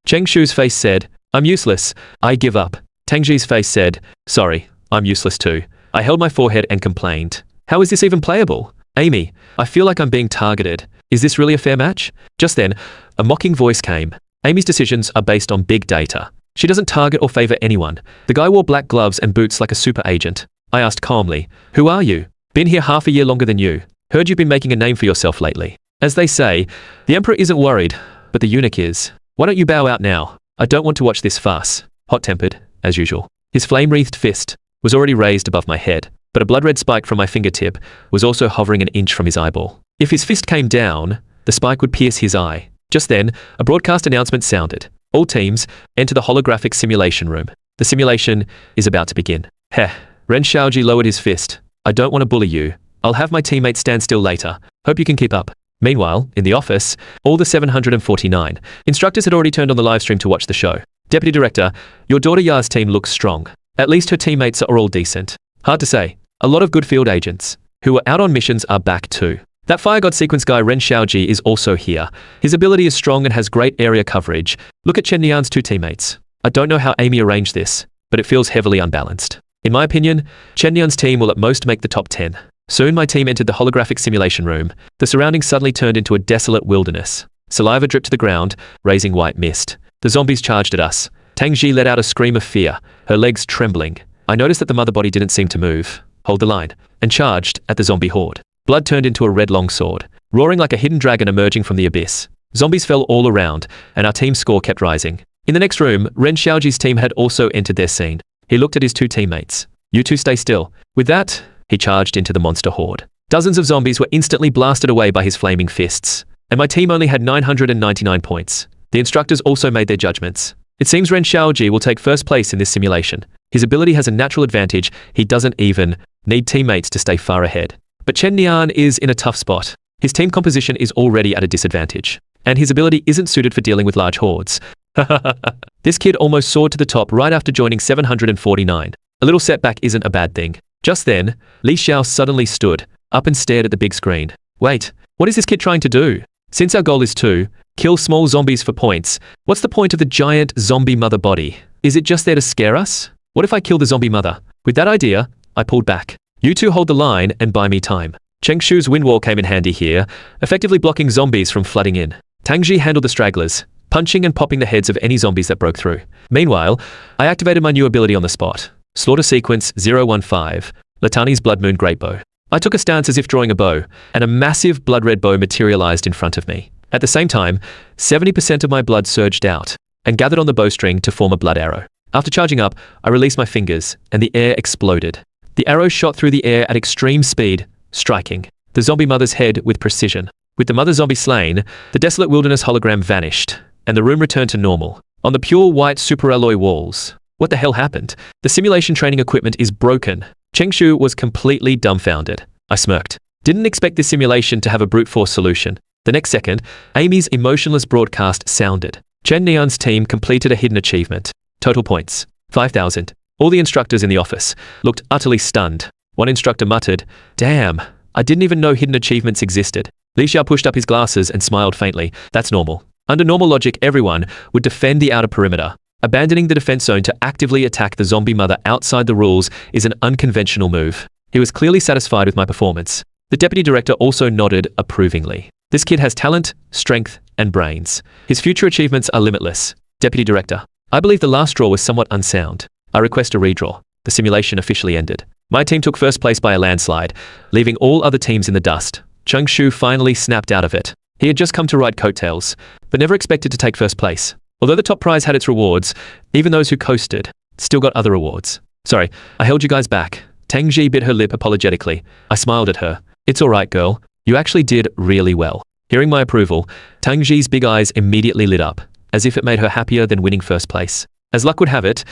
Cheng Shu's face said, I'm useless. I give up. Tang Zhi's face said, sorry, I'm useless too. I held my forehead and complained. How is this even playable? Amy, I feel like I'm being targeted. Is this really a fair match? Just then, a mocking voice came. Amy's decisions are based on big data. She doesn't target or favor anyone. The guy wore black gloves and boots like a super agent. I asked calmly, who are you? Been here half a year longer than you. Heard you've been making a name for yourself lately. As they say, the emperor isn't worried, but the eunuch is. Why don't you bow out now? I don't want to watch this farce. Hot-tempered, as usual. His flame-wreathed fist was already raised above my head, but a blood-red spike from my fingertip was also hovering an inch from his eyeball. If his fist came down, the spike would pierce his eye. Just then, a broadcast announcement sounded. All teams, enter the holographic simulation room. The simulation is about to begin. Heh. Ren Shaoji lowered his fist. I don't want to bully you. I'll have my teammates stand still later. Hope you can keep up. Meanwhile, in the office, all the 749 instructors had already turned on the live stream to watch the show. Deputy Director, your daughter Ya's team looks strong. At least her teammates are all decent. Hard to say. A lot of good field agents who were out on missions are back too. That fire god sequence guy Ren Xiaoji is also here. His ability is strong and has great area coverage. Look at Chen Nian's two teammates. I don't know how Amy arranged this, but it feels heavily unbalanced. In my opinion, Chen Nian's team will at most make the top 10. Soon my team entered the holographic simulation room. The surroundings suddenly turned into a desolate wilderness. Saliva dripped to the ground, raising white mist. The zombies charged at us. Tang Zhi let out a scream of fear, her legs trembling. I noticed that the mother body didn't seem to move, hold the line, and charged at the zombie horde. Blood turned into a red longsword, roaring like a hidden dragon emerging from the abyss. Zombies fell all around, and our team's score kept rising. In the next room, Ren Xiaoji's team had also entered their scene. He looked at his two teammates. You two stay still. With that, he charged into the monster horde. Dozens of zombies were instantly blasted away by his flaming fists, and my team only had 999 points. The instructors also made their judgments. It seems Ren Xiaoji will take first place in this simulation. His ability has a natural advantage. He doesn't even need teammates to stay far ahead. But Chen Nian is in a tough spot. His team composition is already at a disadvantage, and his ability isn't suited for dealing with large hordes. This kid almost soared to the top right after joining 749. A little setback isn't a bad thing. Just then, Li Xiao suddenly stood up and stared at the big screen. Wait, what is this kid trying to do? Since our goal is to kill small zombies for points, what's the point of the giant zombie mother body? Is it just there to scare us? What if I kill the zombie mother? With that idea, I pulled back. You two hold the line and buy me time. Cheng Shu's wind wall came in handy here, effectively blocking zombies from flooding in. Tang Zhi handled the stragglers, punching and popping the heads of any zombies that broke through. Meanwhile, I activated my new ability on the spot. Slaughter sequence 015, Latani's Blood Moon Great Bow. I took a stance as if drawing a bow, and a massive blood-red bow materialized in front of me. At the same time, 70% of my blood surged out and gathered on the bowstring to form a blood arrow. After charging up, I released my fingers, and the air exploded. The arrow shot through the air at extreme speed, striking the zombie mother's head with precision. With the mother zombie slain, the desolate wilderness hologram vanished, and the room returned to normal. On the pure white superalloy walls. What the hell happened? The simulation training equipment is broken. Cheng Shu was completely dumbfounded. I smirked. Didn't expect this simulation to have a brute force solution. The next second, Amy's emotionless broadcast sounded. Chen Nian's team completed a hidden achievement. Total points, 5,000. All the instructors in the office looked utterly stunned. One instructor muttered, "Damn, I didn't even know hidden achievements existed." Li Xiao pushed up his glasses and smiled faintly. That's normal. Under normal logic, everyone would defend the outer perimeter. Abandoning the defense zone to actively attack the zombie mother outside the rules is an unconventional move. He was clearly satisfied with my performance. The deputy director also nodded approvingly. This kid has talent, strength, and brains. His future achievements are limitless. Deputy director, I believe the last draw was somewhat unsound. I request a redraw. The simulation officially ended. My team took first place by a landslide, leaving all other teams in the dust. Cheng Shu finally snapped out of it. He had just come to ride coattails, but never expected to take first place. Although the top prize had its rewards, even those who coasted still got other rewards. Sorry, I held you guys back. Tang Zhi bit her lip apologetically. I smiled at her. It's all right, girl. You actually did really well. Hearing my approval, Tang Zhi's big eyes immediately lit up, as if it made her happier than winning first place. As luck would have it,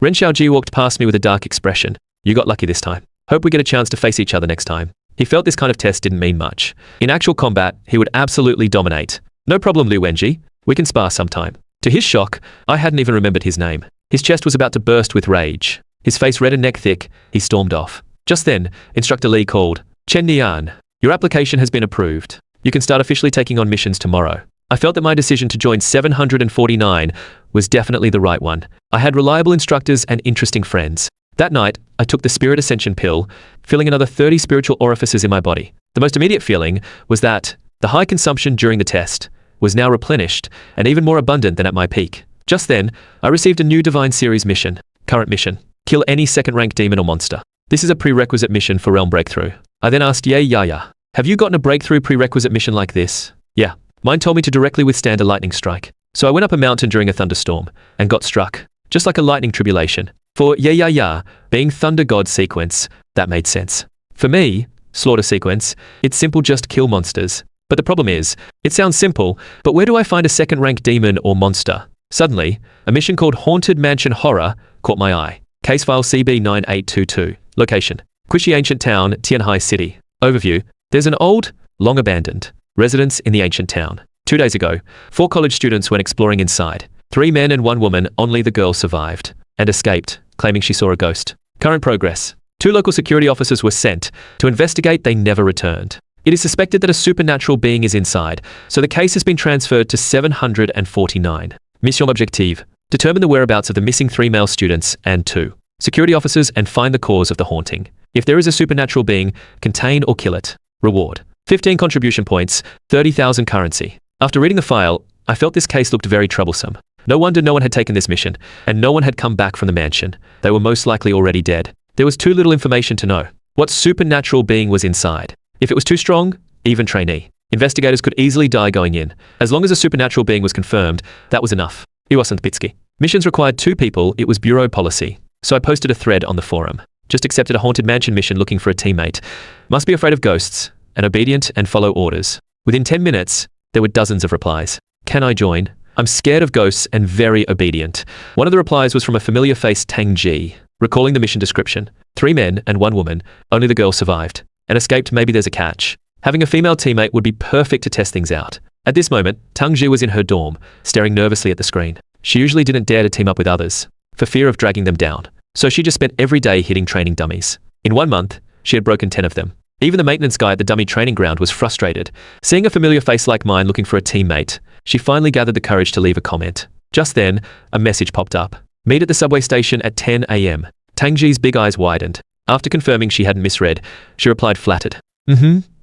Ren Xiaoji walked past me with a dark expression. You got lucky this time. Hope we get a chance to face each other next time. He felt this kind of test didn't mean much. In actual combat, he would absolutely dominate. No problem, Lu Wenji. We can spar sometime. To his shock, I hadn't even remembered his name. His chest was about to burst with rage. His face red and neck thick, he stormed off. Just then, Instructor Li called, Chen Nian, your application has been approved. You can start officially taking on missions tomorrow. I felt that my decision to join 749 was definitely the right one. I had reliable instructors and interesting friends. That night, I took the Spirit Ascension pill, filling another 30 spiritual orifices in my body. The most immediate feeling was that the high consumption during the test was now replenished and even more abundant than at my peak. Just then, I received a new Divine Series mission. Current mission. Kill any second-rank demon or monster. This is a prerequisite mission for Realm Breakthrough. I then asked Ye Yaya, have you gotten a breakthrough prerequisite mission like this? Yeah. Mine told me to directly withstand a lightning strike. So I went up a mountain during a thunderstorm and got struck, just like a lightning tribulation. For Ye Yaya, being Thunder God sequence, that made sense. For me, Slaughter sequence, it's simple, just kill monsters. But the problem is, it sounds simple, but where do I find a second-rank demon or monster? Suddenly, a mission called Haunted Mansion Horror caught my eye. Case file CB9822. Location: Quishi Ancient Town, Tianhai City. Overview: there's an old, long-abandoned residence in the ancient town. 2 days ago, 4 college students went exploring inside. 3 men and 1 woman, only the girl survived and escaped, claiming she saw a ghost. Current progress: 2 local security officers were sent. To investigate, they never returned. It is suspected that a supernatural being is inside, so the case has been transferred to 749. Mission objective: determine the whereabouts of the missing 3 male students and 2 security officers and find the cause of the haunting. If there is a supernatural being, contain or kill it. Reward: 15 contribution points, 30,000 currency. After reading the file, I felt this case looked very troublesome. No wonder no one had taken this mission, and no one had come back from the mansion. They were most likely already dead. There was too little information to know. What supernatural being was inside? If it was too strong, even trainee investigators could easily die going in. As long as a supernatural being was confirmed, that was enough. It wasn't Pitsky. Missions required 2 people, it was bureau policy. So I posted a thread on the forum. Just accepted a haunted mansion mission looking for a teammate. Must be afraid of ghosts, and obedient and follow orders. Within 10 minutes, there were dozens of replies. Can I join? I'm scared of ghosts and very obedient. One of the replies was from a familiar face, Tang Zhi, recalling the mission description. 3 men and 1 woman, only the girl survived. And escaped. Maybe there's a catch. Having a female teammate would be perfect to test things out. At this moment, Tang Zhi was in her dorm, staring nervously at the screen. She usually didn't dare to team up with others, for fear of dragging them down. So she just spent every day hitting training dummies. In 1 month, she had broken 10 of them. Even the maintenance guy at the dummy training ground was frustrated. Seeing a familiar face like mine looking for a teammate, she finally gathered the courage to leave a comment. Just then, a message popped up. Meet at the subway station at 10 a.m. Tang Zhi's big eyes widened. After confirming she hadn't misread, she replied flattered.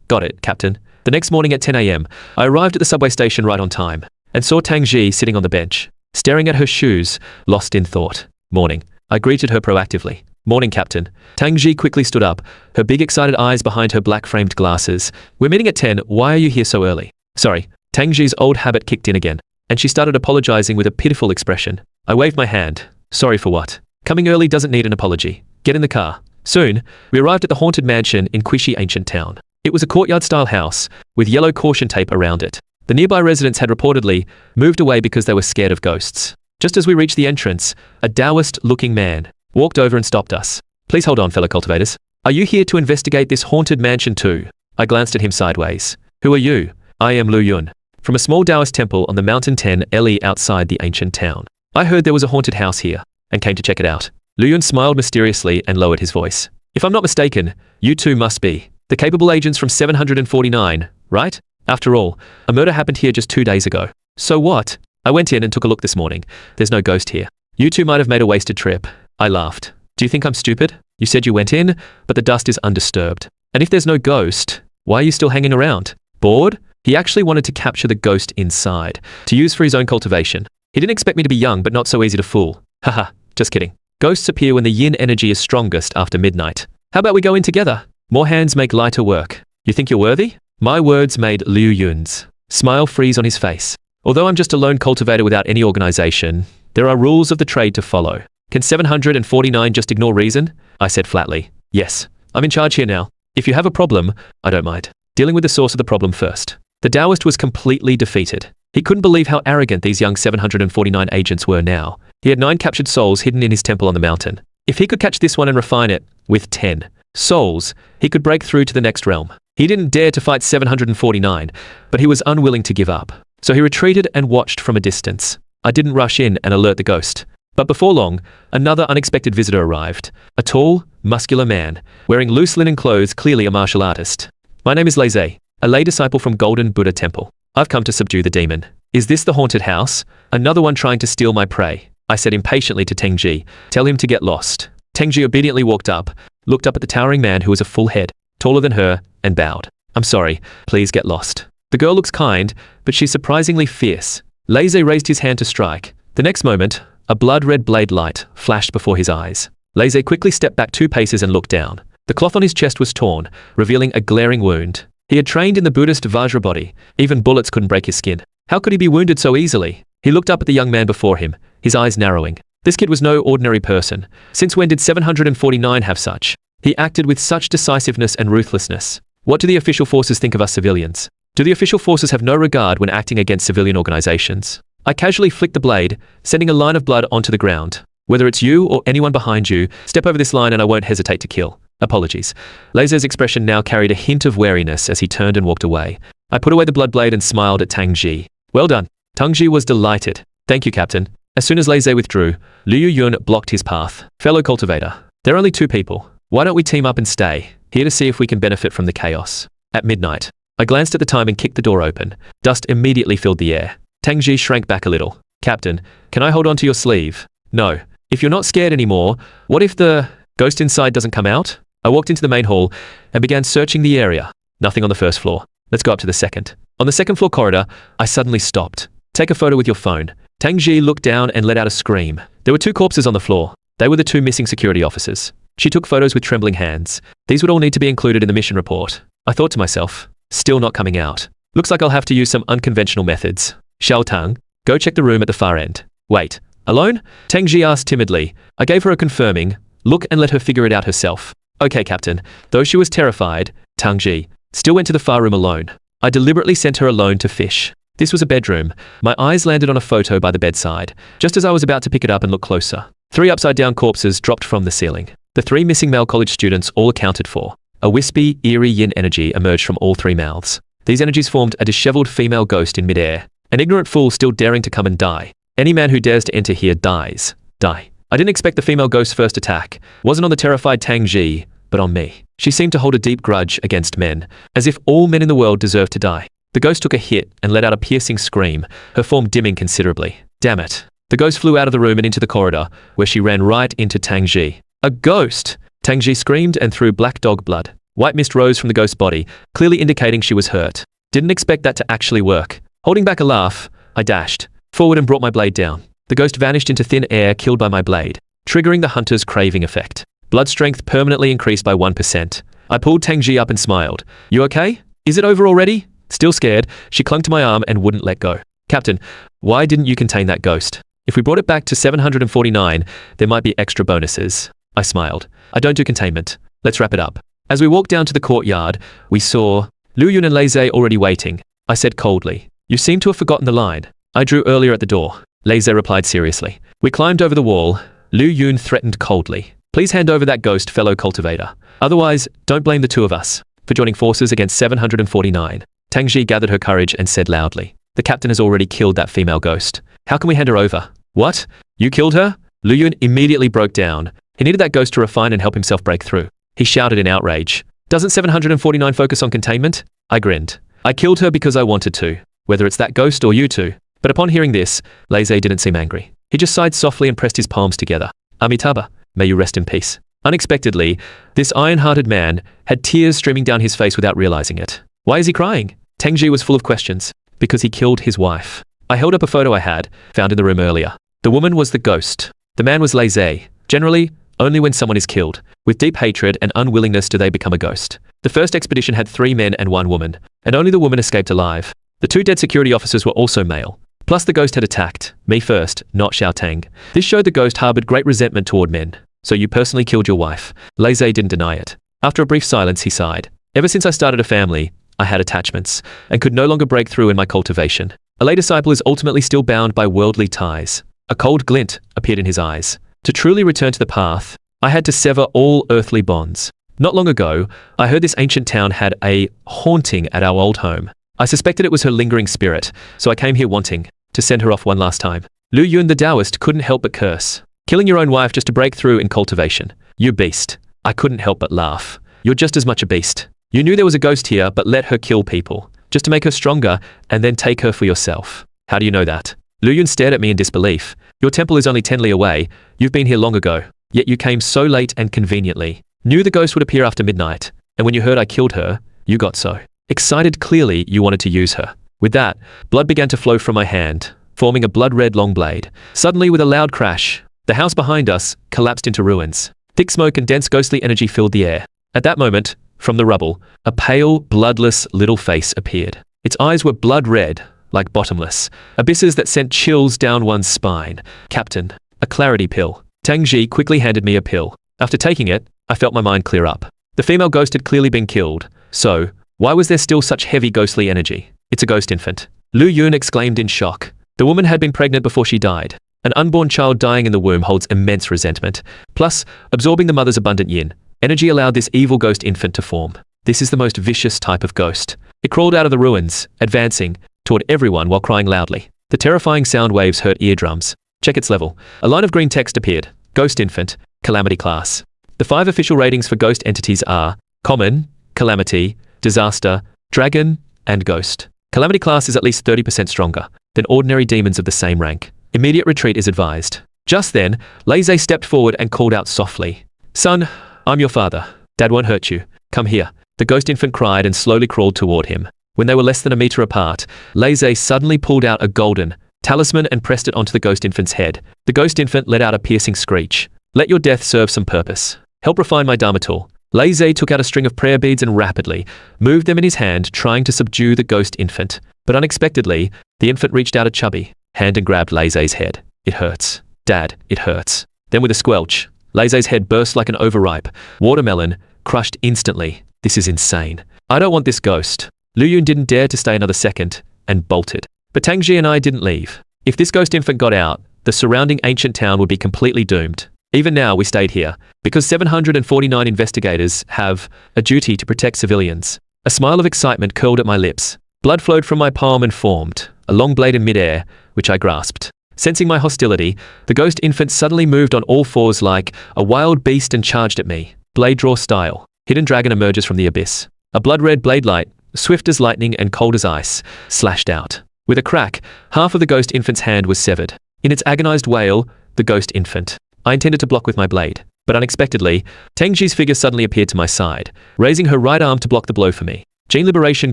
Got it, Captain. The next morning at 10 a.m., I arrived at the subway station right on time, and saw Tang Zhi sitting on the bench, staring at her shoes, lost in thought. Morning. I greeted her proactively. Morning, Captain. Tang Zhi quickly stood up, her big excited eyes behind her black-framed glasses. We're meeting at 10, why are you here so early? Sorry. Tang Zhi's old habit kicked in again, and she started apologizing with a pitiful expression. I waved my hand. Sorry for what? Coming early doesn't need an apology. Get in the car. Soon, we arrived at the haunted mansion in Quishi Ancient Town. It was a courtyard-style house, with yellow caution tape around it. The nearby residents had reportedly moved away because they were scared of ghosts. Just as we reached the entrance, a Taoist-looking man walked over and stopped us. Please hold on, fellow cultivators. Are you here to investigate this haunted mansion too? I glanced at him sideways. Who are you? I am Lu Lin, from a small Taoist temple on the mountain 10 LE outside the ancient town. I heard there was a haunted house here, and came to check it out. Lu Lin smiled mysteriously and lowered his voice. If I'm not mistaken, you two must be the capable agents from 749, right? After all, a murder happened here just 2 days ago. So what? I went in and took a look this morning. There's no ghost here. You two might have made a wasted trip. I laughed. Do you think I'm stupid? You said you went in, but the dust is undisturbed. And if there's no ghost, why are you still hanging around? Bored? He actually wanted to capture the ghost inside, to use for his own cultivation. He didn't expect me to be young, but not so easy to fool. Haha, just kidding. Ghosts appear when the yin energy is strongest after midnight. How about we go in together? More hands make lighter work. You think you're worthy? My words made Lu Yun's smile freeze on his face. Although I'm just a lone cultivator without any organization, there are rules of the trade to follow. Can 749 just ignore reason? I said flatly. Yes, I'm in charge here now. If you have a problem, I don't mind dealing with the source of the problem first. The Taoist was completely defeated. He couldn't believe how arrogant these young 749 agents were now. He had 9 captured souls hidden in his temple on the mountain. If he could catch this one and refine it, with 10 souls, he could break through to the next realm. He didn't dare to fight 749, but he was unwilling to give up. So he retreated and watched from a distance. I didn't rush in and alert the ghost. But before long, another unexpected visitor arrived. A tall, muscular man, wearing loose linen clothes, clearly a martial artist. My name is Lei, a lay disciple from Golden Buddha Temple. I've come to subdue the demon. Is this the haunted house? Another one trying to steal my prey. I said impatiently to Tang Zhi, tell him to get lost. Tang Zhi obediently walked up, looked up at the towering man who was a full head, taller than her, and bowed. I'm sorry, please get lost. The girl looks kind, but she's surprisingly fierce. Lei raised his hand to strike. The next moment, a blood-red blade light flashed before his eyes. Lei quickly stepped back 2 paces and looked down. The cloth on his chest was torn, revealing a glaring wound. He had trained in the Buddhist Vajra body. Even bullets couldn't break his skin. How could he be wounded so easily? He looked up at the young man before him, his eyes narrowing. This kid was no ordinary person. Since when did 749 have such? He acted with such decisiveness and ruthlessness. What do the official forces think of us civilians? Do the official forces have no regard when acting against civilian organizations? I casually flicked the blade, sending a line of blood onto the ground. Whether it's you or anyone behind you, step over this line and I won't hesitate to kill. Apologies. Lei's expression now carried a hint of wariness as he turned and walked away. I put away the blood blade and smiled at Tang Zhi. Well done. Tang Zhi was delighted. Thank you, Captain. As soon as Lei withdrew, Lu Yun blocked his path. Fellow cultivator. There are only 2 people. Why don't we team up and stay here to see if we can benefit from the chaos? At midnight, I glanced at the time and kicked the door open. Dust immediately filled the air. Tang Zhi shrank back a little. Captain, can I hold on to your sleeve? No. If you're not scared anymore, what if the ghost inside doesn't come out? I walked into the main hall and began searching the area. Nothing on the first floor. Let's go up to the second. On the second floor corridor, I suddenly stopped. Take a photo with your phone. Tang Zhi looked down and let out a scream. There were 2 corpses on the floor. They were the 2 missing security officers. She took photos with trembling hands. These would all need to be included in the mission report. I thought to myself, still not coming out. Looks like I'll have to use some unconventional methods. Xiao Tang, go check the room at the far end. Wait, alone? Tang Zhi asked timidly. I gave her a confirming look and let her figure it out herself. Okay, Captain. Though she was terrified, Tang Zhi still went to the far room alone. I deliberately sent her alone to fish. This was a bedroom. My eyes landed on a photo by the bedside, just as I was about to pick it up and look closer. 3 upside-down corpses dropped from the ceiling. The 3 missing male college students all accounted for. A wispy, eerie yin energy emerged from all 3 mouths. These energies formed a disheveled female ghost in midair. An ignorant fool still daring to come and die. Any man who dares to enter here dies. Die. I didn't expect the female ghost's first attack. Wasn't on the terrified Tang Zhi, but on me. She seemed to hold a deep grudge against men, as if all men in the world deserved to die. The ghost took a hit and let out a piercing scream, her form dimming considerably. Damn it. The ghost flew out of the room and into the corridor, where she ran right into Tang Zhi. A ghost! Tang Zhi screamed and threw black dog blood. White mist rose from the ghost's body, clearly indicating she was hurt. Didn't expect that to actually work. Holding back a laugh, I dashed forward and brought my blade down. The ghost vanished into thin air, killed by my blade, triggering the hunter's craving effect. Blood strength permanently increased by 1%. I pulled Tang Zhi up and smiled. You okay? Is it over already? Still scared, she clung to my arm and wouldn't let go. Captain, why didn't you contain that ghost? If we brought it back to 749, there might be extra bonuses. I smiled. I don't do containment. Let's wrap it up. As we walked down to the courtyard, we saw Lu Yun and Lei Zhe already waiting. I said coldly, you seem to have forgotten the line I drew earlier at the door. Lei Zhe replied seriously. We climbed over the wall. Lu Yun threatened coldly. Please hand over that ghost, fellow cultivator. Otherwise, don't blame the 2 of us for joining forces against 749. Tang Zhi gathered her courage and said loudly, the captain has already killed that female ghost. How can we hand her over? What? You killed her? Lu Yun immediately broke down. He needed that ghost to refine and help himself break through. He shouted in outrage. Doesn't 749 focus on containment? I grinned. I killed her because I wanted to, whether it's that ghost or you 2. But upon hearing this, Lei Zhe didn't seem angry. He just sighed softly and pressed his palms together. Amitabha, may you rest in peace. Unexpectedly, this iron-hearted man had tears streaming down his face without realizing it. Why is he crying? Tang Zhi was full of questions. Because he killed his wife. I held up a photo I had, found in the room earlier. The woman was the ghost. The man was Lei Zhe. Generally, only when someone is killed, with deep hatred and unwillingness do they become a ghost. The first expedition had 3 men and 1 woman, and only the woman escaped alive. The 2 dead security officers were also male. Plus the ghost had attacked me first, not Xiao Tang. This showed the ghost harbored great resentment toward men. So you personally killed your wife. Lei Zhe didn't deny it. After a brief silence, he sighed. Ever since I started a family, I had attachments, and could no longer break through in my cultivation. A lay disciple is ultimately still bound by worldly ties. A cold glint appeared in his eyes. To truly return to the path, I had to sever all earthly bonds. Not long ago, I heard this ancient town had a haunting at our old home. I suspected it was her lingering spirit, so I came here wanting to send her off one last time. Lu Yun the Taoist couldn't help but curse. Killing your own wife just to break through in cultivation. You beast. I couldn't help but laugh. You're just as much a beast. You knew there was a ghost here, but let her kill people, just to make her stronger, and then take her for yourself. How do you know that? Lu Yun stared at me in disbelief. Your temple is only 10 li away. You've been here long ago. Yet you came so late and conveniently. Knew the ghost would appear after midnight, and when you heard I killed her, you got so excited. Clearly, you wanted to use her. With that, blood began to flow from my hand, forming a blood-red long blade. Suddenly, with a loud crash, the house behind us collapsed into ruins. Thick smoke and dense ghostly energy filled the air. At that moment, from the rubble, a pale, bloodless little face appeared. Its eyes were blood-red, like bottomless abysses that sent chills down one's spine. Captain, a clarity pill. Tang Zhi quickly handed me a pill. After taking it, I felt my mind clear up. The female ghost had clearly been killed. So, why was there still such heavy ghostly energy? It's a ghost infant. Lu Yun exclaimed in shock. The woman had been pregnant before she died. An unborn child dying in the womb holds immense resentment. Plus, absorbing the mother's abundant yin energy allowed this evil ghost infant to form. This is the most vicious type of ghost. It crawled out of the ruins, advancing toward everyone while crying loudly. The terrifying sound waves hurt eardrums. Check its level. A line of green text appeared. Ghost infant, calamity class. The 5 official ratings for ghost entities are common, calamity, disaster, dragon, and ghost. Calamity class is at least 30% stronger than ordinary demons of the same rank. Immediate retreat is advised. Just then, Laze stepped forward and called out softly, "Son, I'm your father. Dad won't hurt you. Come here." The ghost infant cried and slowly crawled toward him. When they were less than a meter apart, Laze suddenly pulled out a golden talisman and pressed it onto the ghost infant's head. The ghost infant let out a piercing screech. "Let your death serve some purpose. Help refine my Dharma tool." Laze took out a string of prayer beads and rapidly moved them in his hand, trying to subdue the ghost infant. But unexpectedly, the infant reached out a chubby hand and grabbed Laze's head. "It hurts. Dad, it hurts." Then with a squelch, Laze's head burst like an overripe watermelon, crushed instantly. "This is insane. I don't want this ghost." Lu Yun didn't dare to stay another second and bolted. But Tang Zhi and I didn't leave. If this ghost infant got out, the surrounding ancient town would be completely doomed. Even now, we stayed here because 749 investigators have a duty to protect civilians. A smile of excitement curled at my lips. Blood flowed from my palm and formed a long blade in midair, which I grasped. Sensing my hostility, the ghost infant suddenly moved on all fours like a wild beast and charged at me, blade draw style. Hidden dragon emerges from the abyss. A blood-red blade light, swift as lightning and cold as ice, slashed out. With a crack, half of the ghost infant's hand was severed. In its agonized wail, the ghost infant. I intended to block with my blade, but unexpectedly, Tang Zhi's figure suddenly appeared to my side, raising her right arm to block the blow for me. Gene liberation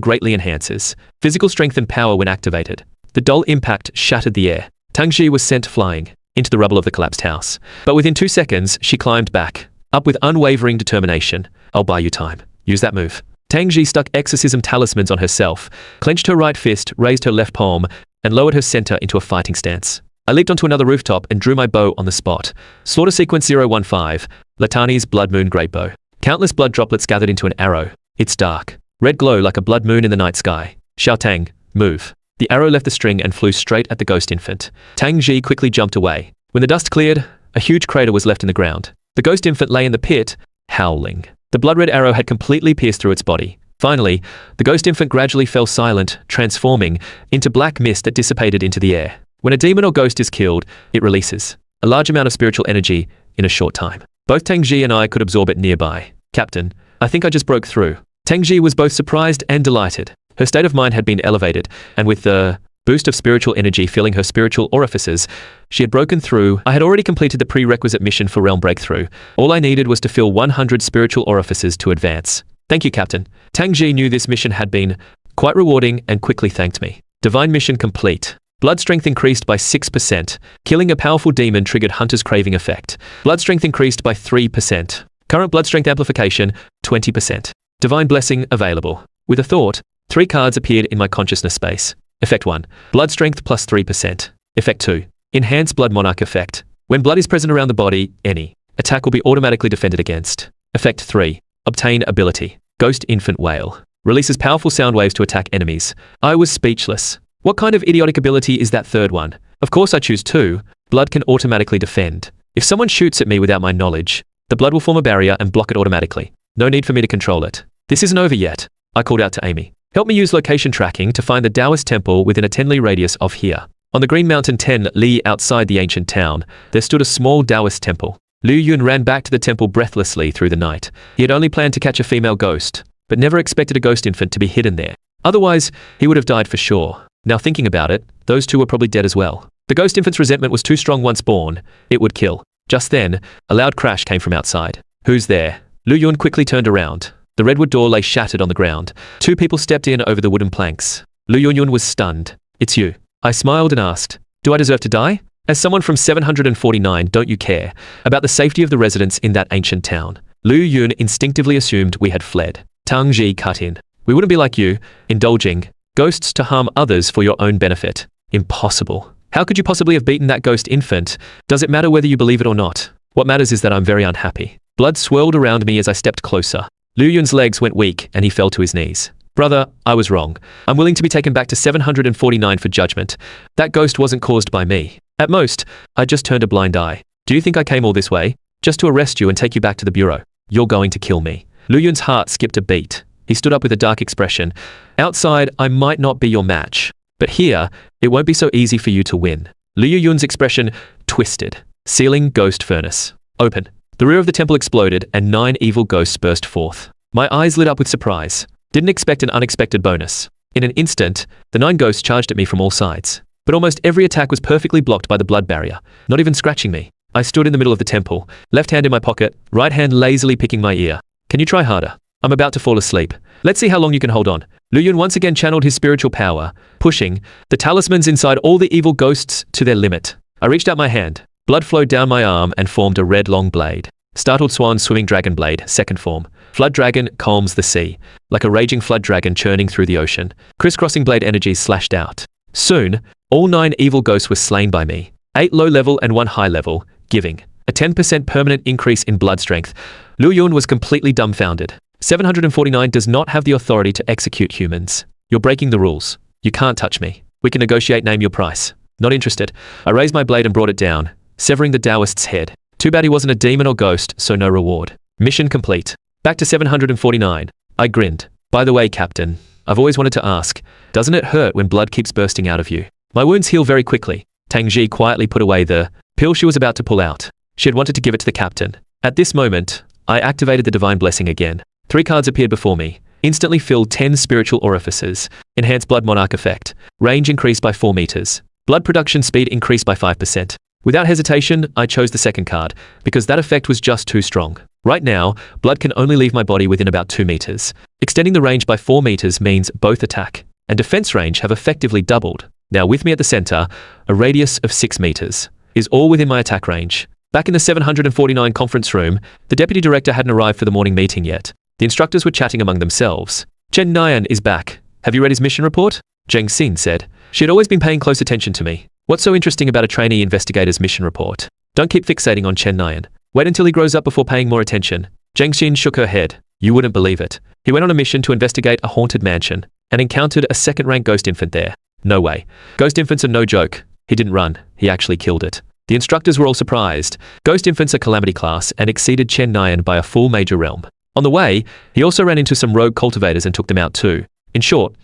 greatly enhances physical strength and power when activated. The dull impact shattered the air. Tang Zhi was sent flying into the rubble of the collapsed house. But within 2 seconds, she climbed back, up with unwavering determination. "I'll buy you time. Use that move." Tang Zhi stuck exorcism talismans on herself, clenched her right fist, raised her left palm, and lowered her center into a fighting stance. I leaped onto another rooftop and drew my bow on the spot. Slaughter sequence 015, Latani's blood moon great bow. Countless blood droplets gathered into an arrow. Its dark red glow like a blood moon in the night sky. "Xiao Tang, move." The arrow left the string and flew straight at the ghost infant. Tang Zhi quickly jumped away. When the dust cleared, a huge crater was left in the ground. The ghost infant lay in the pit, howling. The blood-red arrow had completely pierced through its body. Finally, the ghost infant gradually fell silent, transforming into black mist that dissipated into the air. When a demon or ghost is killed, it releases a large amount of spiritual energy in a short time. Both Tang Zhi and I could absorb it nearby. "Captain, I think I just broke through." Tang Zhi was both surprised and delighted. Her state of mind had been elevated, and with the boost of spiritual energy filling her spiritual orifices, she had broken through. I had already completed the prerequisite mission for realm breakthrough. All I needed was to fill 100 spiritual orifices to advance. "Thank you, Captain." Tang Zhi knew this mission had been quite rewarding and quickly thanked me. Divine mission complete. Blood strength increased by 6%. Killing a powerful demon triggered Hunter's Craving effect. Blood strength increased by 3%. Current blood strength amplification, 20%. Divine blessing available. With a thought, 3 cards appeared in my consciousness space. Effect 1. Blood strength plus 3%. Effect 2. Enhance blood monarch effect. When blood is present around the body, any attack will be automatically defended against. Effect 3. Obtain ability. Ghost infant wail. Releases powerful sound waves to attack enemies. I was speechless. What kind of idiotic ability is that third one? Of course I choose 2. Blood can automatically defend. If someone shoots at me without my knowledge, the blood will form a barrier and block it automatically. No need for me to control it. This isn't over yet. I called out to Amy. "Help me use location tracking to find the Taoist temple within a 10 li radius of here." On the Green Mountain 10 li outside the ancient town, there stood a small Taoist temple. Lu Yun ran back to the temple breathlessly through the night. He had only planned to catch a female ghost, but never expected a ghost infant to be hidden there. Otherwise, he would have died for sure. Now thinking about it, those 2 were probably dead as well. The ghost infant's resentment was too strong once born. It would kill. Just then, a loud crash came from outside. "Who's there?" Lu Yun quickly turned around. The redwood door lay shattered on the ground. 2 people stepped in over the wooden planks. Lu Yun was stunned. "It's you." I smiled and asked, "Do I deserve to die? As someone from 749, don't you care about the safety of the residents in that ancient town?" Lu Yun instinctively assumed we had fled. Tang Zhi cut in. "We wouldn't be like you, indulging ghosts to harm others for your own benefit. Impossible. How could you possibly have beaten that ghost infant? Does it matter whether you believe it or not? What matters is that I'm very unhappy." Blood swirled around me as I stepped closer. Lu Yun's legs went weak and he fell to his knees. "Brother, I was wrong. I'm willing to be taken back to 749 for judgment. That ghost wasn't caused by me. At most, I just turned a blind eye. Do you think I came all this way? Just to arrest you and take you back to the bureau? You're going to kill me." Lu Yun's heart skipped a beat. He stood up with a dark expression. "Outside, I might not be your match. But here, it won't be so easy for you to win." Lu Yun's expression twisted. "Ceiling ghost furnace. Open." The rear of the temple exploded and 9 evil ghosts burst forth. My eyes lit up with surprise. Didn't expect an unexpected bonus. In an instant, the 9 ghosts charged at me from all sides. But almost every attack was perfectly blocked by the blood barrier, not even scratching me. I stood in the middle of the temple, left hand in my pocket, right hand lazily picking my ear. Can you try harder? I'm about to fall asleep. Let's see how long you can hold on. Lu Lin once again channeled his spiritual power, pushing the talismans inside all the evil ghosts to their limit. I reached out my hand. Blood flowed down my arm and formed a red long blade. Startled swan swimming dragon blade, second form. Flood dragon calms the sea, like a raging flood dragon churning through the ocean. Crisscrossing blade energies slashed out. Soon, all 9 evil ghosts were slain by me. 8 low level and 1 high level, giving a 10% permanent increase in blood strength. Lu Lin was completely dumbfounded. 749 does not have the authority to execute humans. You're breaking the rules. You can't touch me. We can negotiate, name your price. Not interested. I raised my blade and brought it down, severing the Taoist's head. Too bad he wasn't a demon or ghost, so no reward. Mission complete. Back to 749. I grinned. By the way, Captain, I've always wanted to ask, doesn't it hurt when blood keeps bursting out of you? My wounds heal very quickly. Tang Zhi quietly put away the pill she was about to pull out. She had wanted to give it to the captain. At this moment, I activated the divine blessing again. 3 cards appeared before me. Instantly filled 10 spiritual orifices. Enhanced blood monarch effect. Range increased by 4 meters. Blood production speed increased by 5%. Without hesitation, I chose the second card, because that effect was just too strong. Right now, blood can only leave my body within about 2 meters. Extending the range by 4 meters means both attack and defense range have effectively doubled. Now with me at the center, a radius of 6 meters is all within my attack range. Back in the 749 conference room, the deputy director hadn't arrived for the morning meeting yet. The instructors were chatting among themselves. Chen Nian is back. Have you read his mission report? Zheng Xin said. She had always been paying close attention to me. What's so interesting about a trainee investigator's mission report? Don't keep fixating on Chen Nian. Wait until he grows up before paying more attention. Zheng Xin shook her head. You wouldn't believe it. He went on a mission to investigate a haunted mansion and encountered a second-rank ghost infant there. No way. Ghost infants are no joke. He didn't run. He actually killed it. The instructors were all surprised. Ghost infants are calamity class and exceeded Chen Nian by a full major realm. On the way, he also ran into some rogue cultivators and took them out too. In short,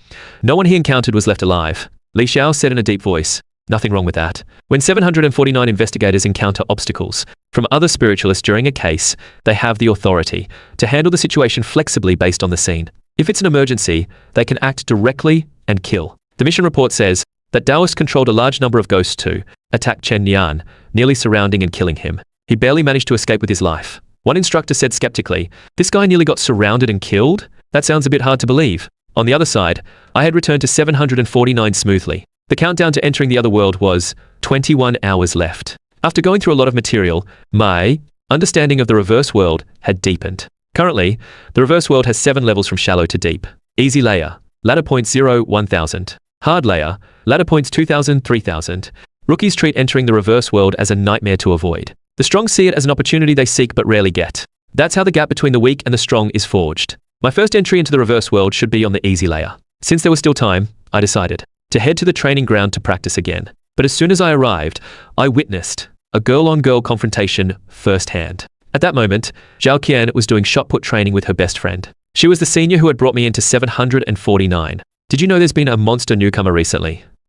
no one he encountered was left alive. Li Xiao said in a deep voice. Nothing wrong with that. When 749 investigators encounter obstacles from other spiritualists during a case, they have the authority to handle the situation flexibly based on the scene. If it's an emergency, they can act directly and kill. The mission report says that Taoist controlled a large number of ghosts to attack Chen Nian, nearly surrounding and killing him. He barely managed to escape with his life. One instructor said skeptically, this guy nearly got surrounded and killed? That sounds a bit hard to believe. On the other side, I had returned to 749 smoothly. The countdown to entering the other world was 21 hours left. After going through a lot of material, my understanding of the reverse world had deepened. Currently, the reverse world has 7 levels from shallow to deep. Easy layer, ladder points 0, 1000. Hard layer, ladder points 2000, 3000. Rookies treat entering the reverse world as a nightmare to avoid. The strong see it as an opportunity they seek but rarely get. That's how the gap between the weak and the strong is forged. My first entry into the reverse world should be on the easy layer. Since there was still time, I decided to head to the training ground to practice again. But as soon as I arrived, I witnessed a girl-on-girl confrontation firsthand. At that moment, Zhao Qian was doing shot put training with her best friend. She was the senior who had brought me into 749. Did you know there's been a monster newcomer recently?